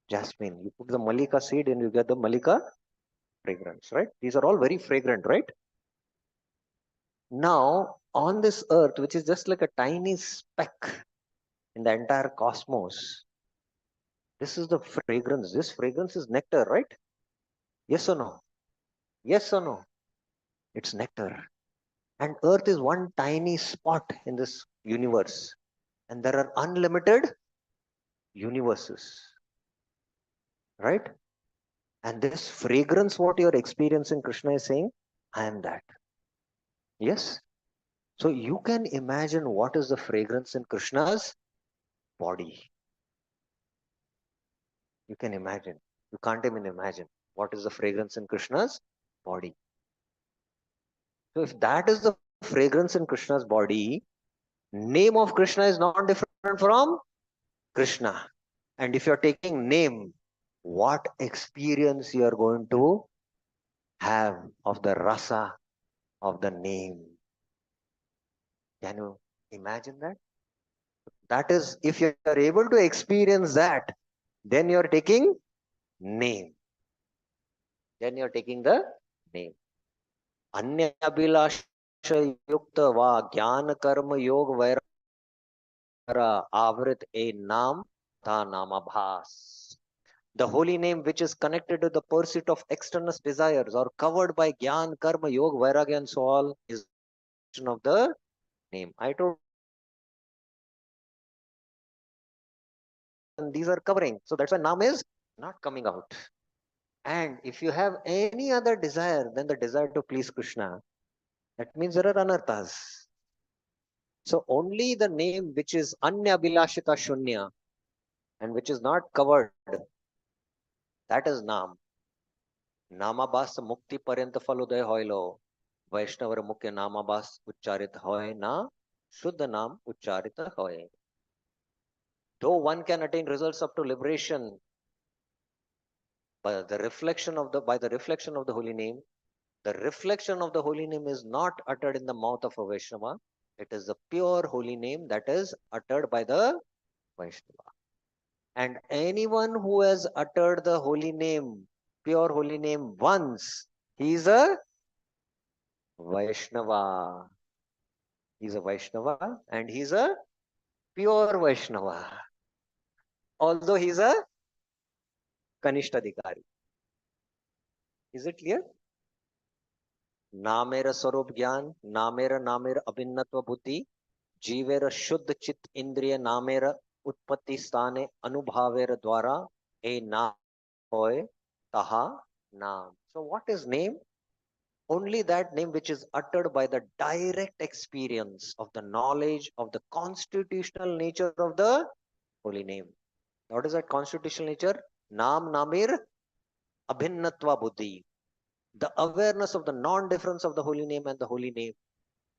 jasmine. You put the malika seed and you get the malika fragrance, right? These are all very fragrant, right? Now, on this earth, which is just like a tiny speck in the entire cosmos, this is the fragrance. This fragrance is nectar, right? Yes or no? Yes or no? It's nectar. And earth is one tiny spot in this universe. And there are unlimited universes, right? And this fragrance, what you're experiencing, Krishna is saying, I am that. Yes? So you can imagine what is the fragrance in Krishna's body. You can imagine. You can't even imagine what is the fragrance in Krishna's body. So if that is the fragrance in Krishna's body, name of Krishna is not different from Krishna. And if you're taking name, what experience you are going to have of the rasa of the name? Can you imagine that? That is, if you are able to experience that, then you are taking name. Then you are taking the name. Anya Abhilasha Yukta Va Jnana Karma Yoga Vaira Avrit E Nam Ta Namabhas. The holy name which is connected to the pursuit of external desires or covered by Gyan, Karma, Yoga, Vairagya and so on is of the name. I told these are covering. So that's why Nam is not coming out. And if you have any other desire than the desire to please Krishna, that means there are anarthas. So only the name which is Anya Abhilashita Shunya and which is not covered, that is Nam. Namabhas Mukti Paryanta Faluday Hoilo. Vaishnavar Mukya Namabhas Ucharit Hoy Na Shuddha Nam Ucharita Hoy. Though one can attain results up to liberation by the reflection of the holy name, the reflection of the holy name is not uttered in the mouth of a Vaishnava. It is the pure holy name that is uttered by the Vaishnava. And anyone who has uttered the holy name, pure holy name once, he is a Vaishnava. He is a Vaishnava and he is a pure Vaishnava. Although he is a Kanishtadikari. Is it clear? नामेर स्वरूप ज्ञान नामेर नामेर अभिन्नत्व बुद्धि जीवेर शुद्ध चित्त इंद्रिय नामेर उत्पत्ति स्थाने अनुभावेर द्वारा ए नाम होय taha naam. So what is name? Only that name which is uttered by the direct experience of the knowledge of the constitutional nature of the holy name. What is that constitutional nature? Naam namir abhinnatva buddhi. The awareness of the non-difference of the holy name and the holy name.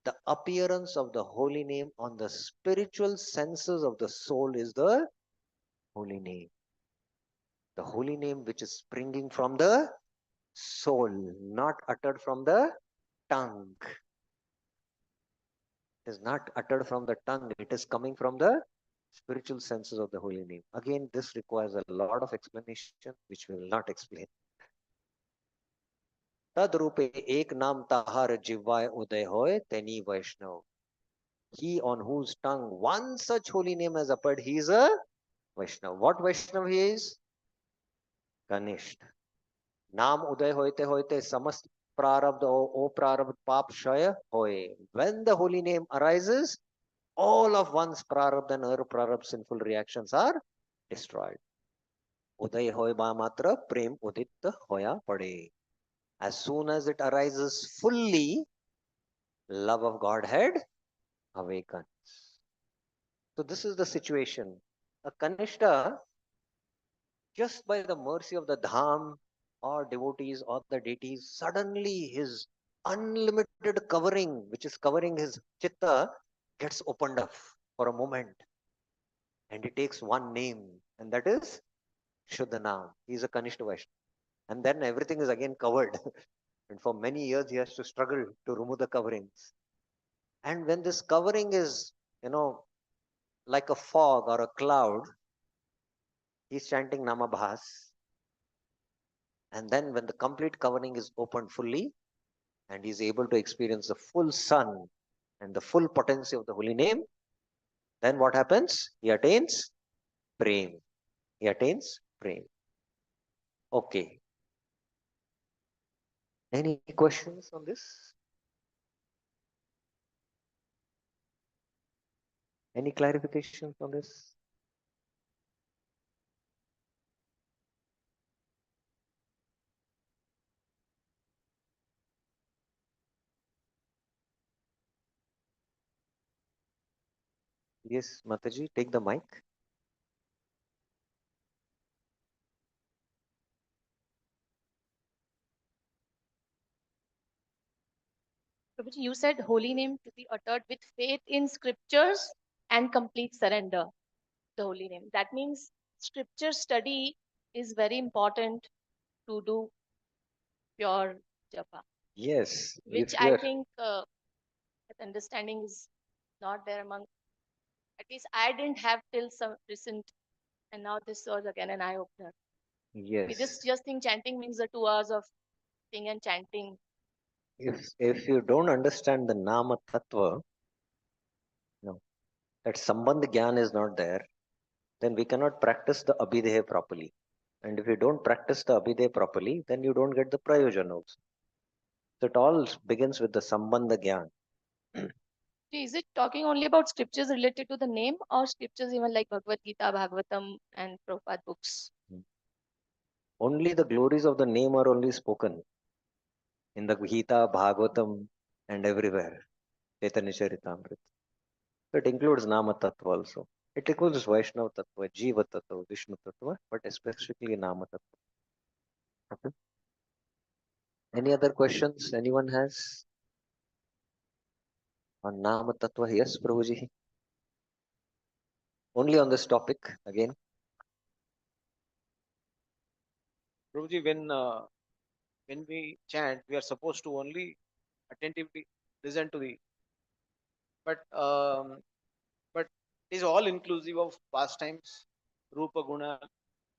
The appearance of the holy name on the spiritual senses of the soul is the holy name. The holy name which is springing from the soul, not uttered from the tongue. It is not uttered from the tongue, it is coming from the spiritual senses of the holy name. Again, this requires a lot of explanation, which we will not explain. Tad rupe ek naam tahar jivvay uday hoy teni Vaishnav. He on whose tongue one such holy name has appeared, he is a Vaishnav. What Vaishnav he is? Kanisht. Naam uday hoite hoite samast prarabdha o prarabdha pap shaya hoy. When the holy name arises, all of one's prarabdha and prarabdha sinful reactions are destroyed. Uday hoy ba matra prem udit hoya pade. As soon as it arises fully, love of Godhead awakens. So this is the situation. A Kanishta, just by the mercy of the Dham or devotees or the deities, suddenly his unlimited covering, which is covering his chitta, gets opened up for a moment. And he takes one name, and that is Shuddhanam. He is a Kanishta Vaishnava. And then everything is again covered. And for many years, he has to struggle to remove the coverings. And when this covering is, like a fog or a cloud, he's chanting Namabhas. And then when the complete covering is opened fully, and he's able to experience the full sun and the full potency of the holy name, then what happens? He attains prem. He attains prem. Okay. Any questions on this? Any clarifications on this? Yes, Mataji, take the mic. Prabhuji, you said holy name to be uttered with faith in scriptures and complete surrender. The holy name. That means scripture study is very important to do pure japa, Yes, which if I you're think that understanding is not there among, at least I didn't have till some recent, and now this was again an eye opener. We yes. just think chanting means the 2 hours of sing and chanting. If you don't understand the Nama Tattva, that Sambandh Gyan is not there, then we cannot practice the Abhideya properly. And if you don't practice the Abhideya properly, then you don't get the Prayojan also. So it all begins with the Sambandha Gyan. Is it talking only about scriptures related to the name or scriptures even like Bhagavad Gita, Bhagavatam and Prabhupada books? Only the glories of the name are only spoken in the Gita, Bhagavatam, and everywhere. Chaitanya Charitamrita. So it includes Nama Tattva also. It includes Vaishnava Tattva, Jiva Tattva, Vishnu Tattva, but especially Nama Tattva. Okay. Any other questions anyone has on Nama Tattva? Yes, Prabhuji. Only on this topic again. Prabhuji, when we chant, we are supposed to only attentively listen to the but it is all inclusive of pastimes, Rupa, Guna,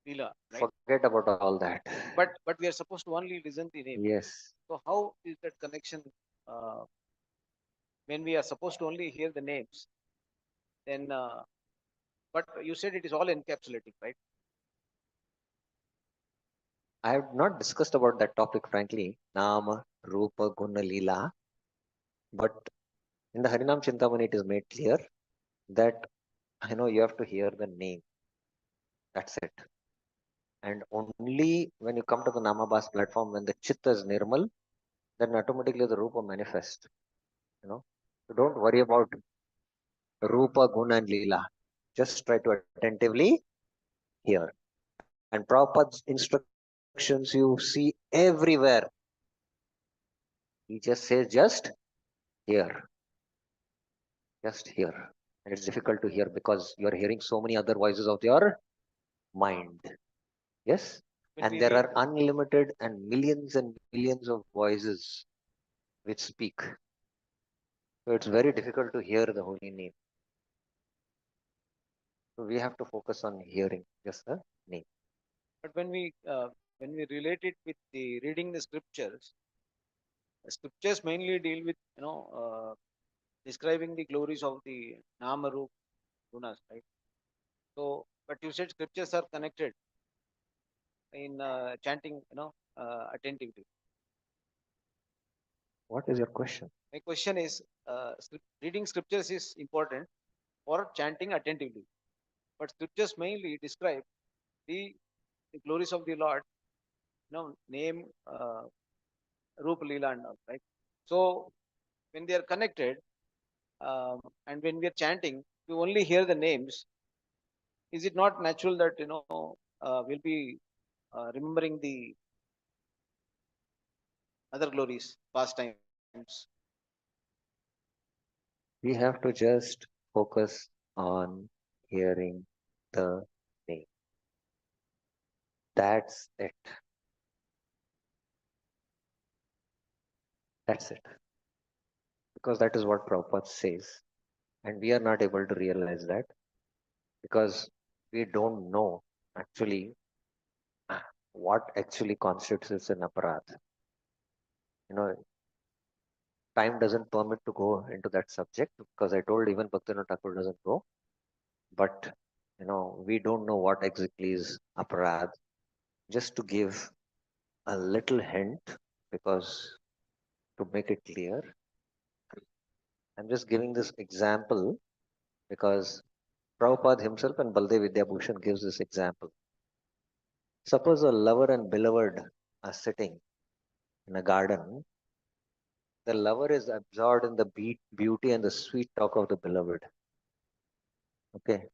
Leela, right? Forget about all that. But we are supposed to only listen the name. Yes. So how is that connection when we are supposed to only hear the names? Then, but you said it is all encapsulating, right? I have not discussed about that topic, frankly. Nama, Rupa, Guna, Leela. But in the Harinam Chintamani, it is made clear that you have to hear the name. That's it. And only when you come to the Namabhas platform, when the Chitta is Nirmal, then automatically the Rupa manifests. So don't worry about Rupa, Guna, and Leela. Just try to attentively hear. And Prabhupada's instructions you see everywhere. He just says, just hear. Just hear. And it's difficult to hear because you're hearing so many other voices of your mind. Yes? When And we there read, are unlimited and millions of voices which speak. So it's very difficult to hear the holy name. So we have to focus on hearing just the name. but when we relate it with the reading the scriptures mainly deal with describing the glories of the Nama, Rupa, Gunas, right? So, but you said scriptures are connected in chanting, attentively. What is your question? My question is, reading scriptures is important for chanting attentively, but scriptures mainly describe the glories of the Lord, name, Rupa, Leela, and all, right? So, when they are connected, and when we are chanting, we only hear the names. Is it not natural that we'll be remembering the other glories, pastimes? We have to just focus on hearing the name. That's it. That's it. Because that is what Prabhupada says. And we are not able to realize that because we don't know actually what actually constitutes an aparadh. Time doesn't permit to go into that subject because I told even Bhaktivinoda Thakur doesn't go. But we don't know what exactly is aparadh. Just to give a little hint, because to make it clear, I'm just giving this example because Prabhupada himself and Baldev Vidyabhushan gives this example. Suppose a lover and beloved are sitting in a garden. The lover is absorbed in the beauty and the sweet talk of the beloved. Okay.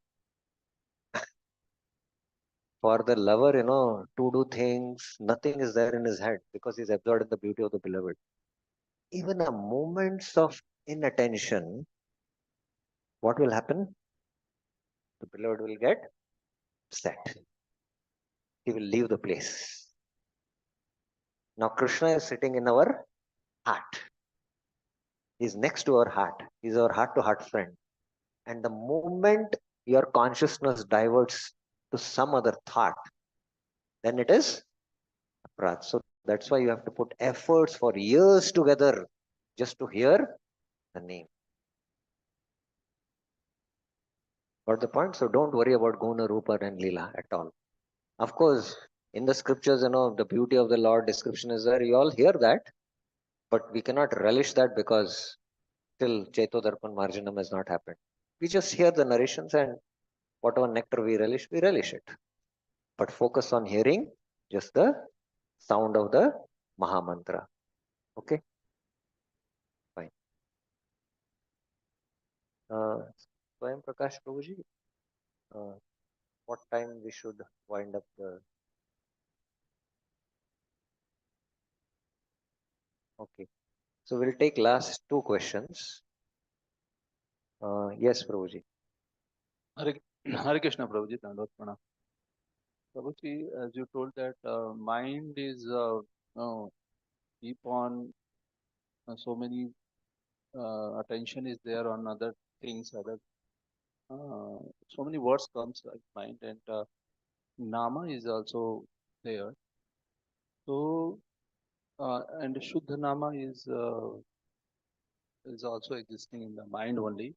For the lover, to do things, nothing is there in his head because he's absorbed in the beauty of the beloved. Even a moments of inattention, what will happen? The beloved will get upset. He will leave the place. Now Krishna is sitting in our heart. He's next to our heart. He's our heart to heart friend. And the moment your consciousness diverts to some other thought, then it is aparadh. So that's why you have to put efforts for years together just to hear the name. Got the point? So don't worry about Guna, Rupa, and Leela at all. Of course, in the scriptures, the beauty of the Lord description is there. You all hear that, but we cannot relish that because still Chaitodarpan Marjanam has not happened. We just hear the narrations and whatever nectar we relish it. But focus on hearing just the sound of the Mahamantra. Okay? Fine. Swayam Prakash Prabhuji, what time we should wind up the... Okay. So we'll take last two questions. Yes, Prabhuji. Hare Krishna, Prabhuji, Dandot Pranam. Prabhuji, as you told that mind is keep on so many attention is there on other things, other so many words comes like mind, and nama is also there. So and Shuddha Nama is also existing in the mind only.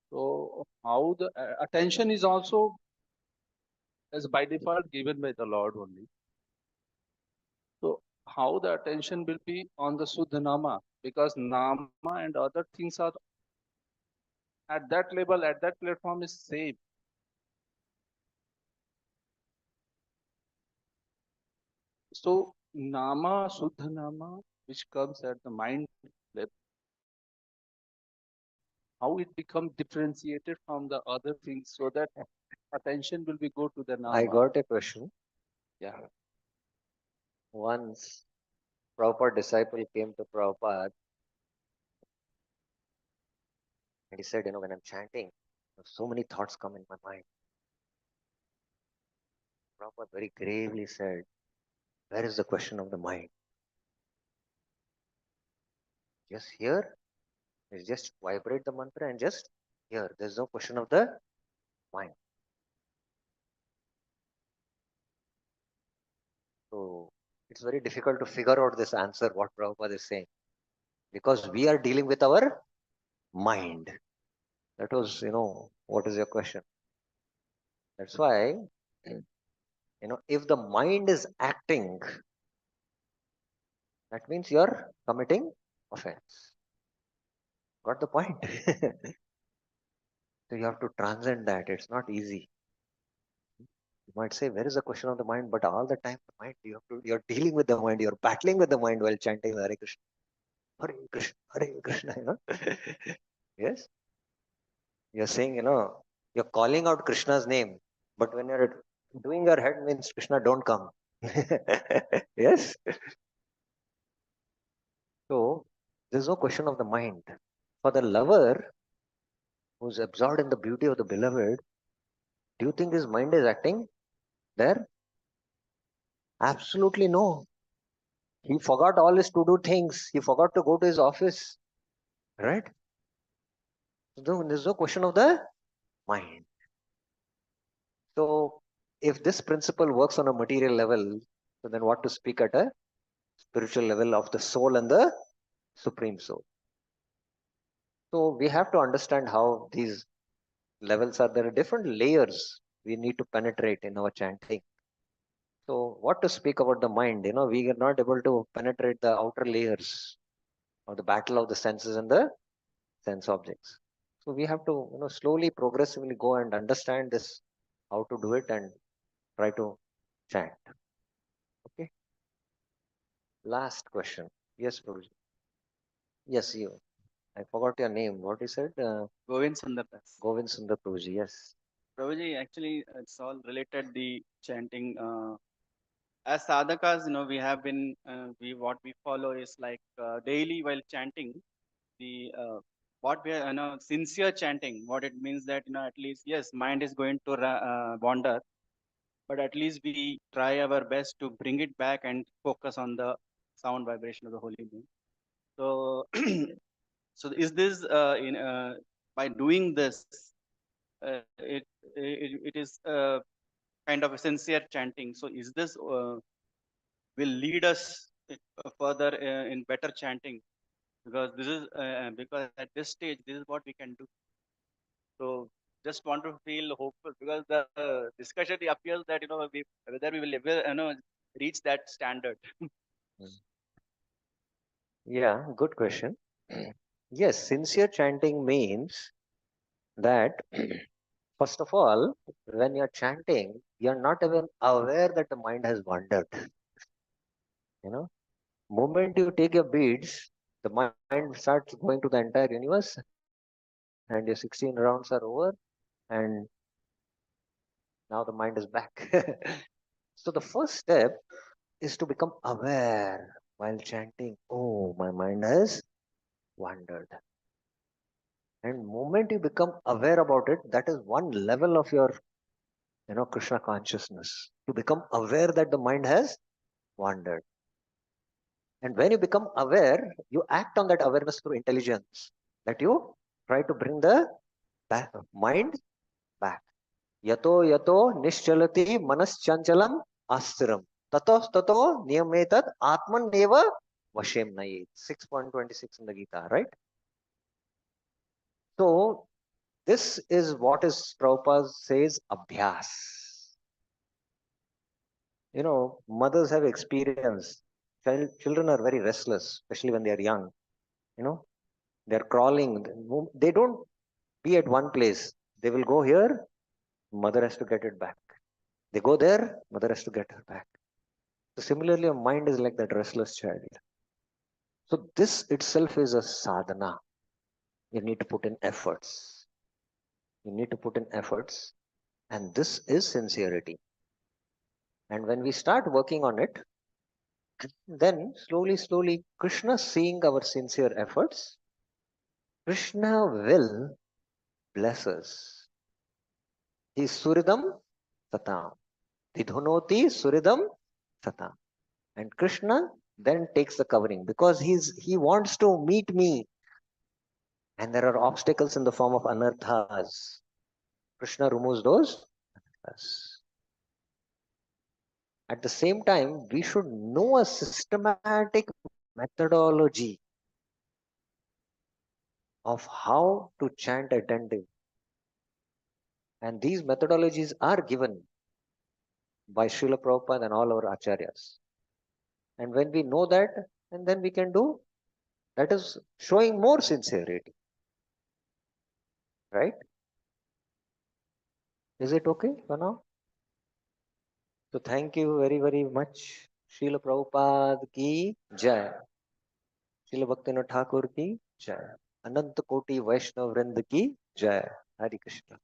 So how the attention is also as by default given by the Lord only. So how the attention will be on the Shuddha Nama, because Nama and other things are at that level, at that platform is same. So Nama, Shuddha Nama, which comes at the mind level, how it becomes differentiated from the other things, so that attention will be go to the Nama. I got a question. Yeah. Once Prabhupada disciple came to Prabhupada and he said, when I'm chanting, so many thoughts come in my mind. Prabhupada very gravely said, where is the question of the mind? Just here, just vibrate the mantra and just here. There's no question of the mind. So it's very difficult to figure out this answer, what Prabhupada is saying, because we are dealing with our mind. That was, what is your question? That's why, if the mind is acting, that means you're committing offense. Got the point? So you have to transcend that. It's not easy. You might say, where is the question of the mind? But all the time, the mind, you're dealing with the mind, you're battling with the mind while chanting Hare Krishna. Hare Krishna, Hare Krishna, Yes. You're saying, you're calling out Krishna's name, but when you're doing your head means Krishna, don't come. Yes. So there's no question of the mind. For the lover who's absorbed in the beauty of the beloved, do you think his mind is acting there? Absolutely no. He forgot all his to-do things. He forgot to go to his office. Right? So there's no question of the mind. So if this principle works on a material level, so then what to speak at a spiritual level of the soul and the supreme soul? So we have to understand how these levels are. There are different layers we need to penetrate in our chanting. So what to speak about the mind? We are not able to penetrate the outer layers of the battle of the senses and the sense objects. So we have to, slowly, progressively go and understand this, how to do it and try to chant. Okay. Last question. Yes, Prabhuji. Yes, you. I forgot your name. What you said? Govind Sundar Das. Govind Sundar Prabhuji. Yes. Prabhuji, actually, it's all related the chanting. As sadhakas, we have been, what we follow is like daily while chanting, the what we are, sincere chanting. What it means that, at least, yes, mind is going to wander, but at least we try our best to bring it back and focus on the sound vibration of the holy name. So, so is this by doing this, it is kind of a sincere chanting. So is this will lead us further in better chanting, because this is because at this stage this is what we can do. So just want to feel hopeful, because the discussion appears that whether we will ever reach that standard. Yeah, good question. Yes, sincere chanting means that first of all, when you're chanting, you're not even aware that the mind has wandered. Moment you take your beads, the mind starts going to the entire universe, and your 16 rounds are over, and now the mind is back. So the first step is to become aware while chanting. Oh, my mind has wandered. And moment you become aware about it, that is one level of your, Krishna consciousness. To become aware that the mind has wandered. And when you become aware, you act on that awareness through intelligence. that you try to bring the mind back. Yato yato nischalati manaschanchalam astiram. Tato tato niyametat atman neva vashem nayet. 6.26 in the Gita, right? So this is what is Prabhupada says abhyas. You know, mothers have experience. Children are very restless, especially when they are young. You know, they're crawling. They don't be at one place. They will go here, mother has to get it back. They go there, mother has to get her back. So similarly, a mind is like that restless child. So this itself is a sadhana. You need to put in efforts. You need to put in efforts. And this is sincerity. And when we start working on it, then slowly, slowly, Krishna seeing our sincere efforts, Krishna will bless us. He is Suridam Satam. Didhunoti Suridam Satam. And Krishna then takes the covering because he wants to meet me. And there are obstacles in the form of anarthas. Krishna removes those anarthas. At the same time, we should know a systematic methodology of how to chant attentive. And these methodologies are given by Srila Prabhupada and all our acharyas. And when we know that, and then we can do, that is showing more sincerity. Right? Is it okay for now? So thank you very, very much. Srila Prabhupada ki jai. Srila Bhaktivinoda Thakur ki jai. Anant Koti Vaishnav Vrind ki jai. Hari Krishna.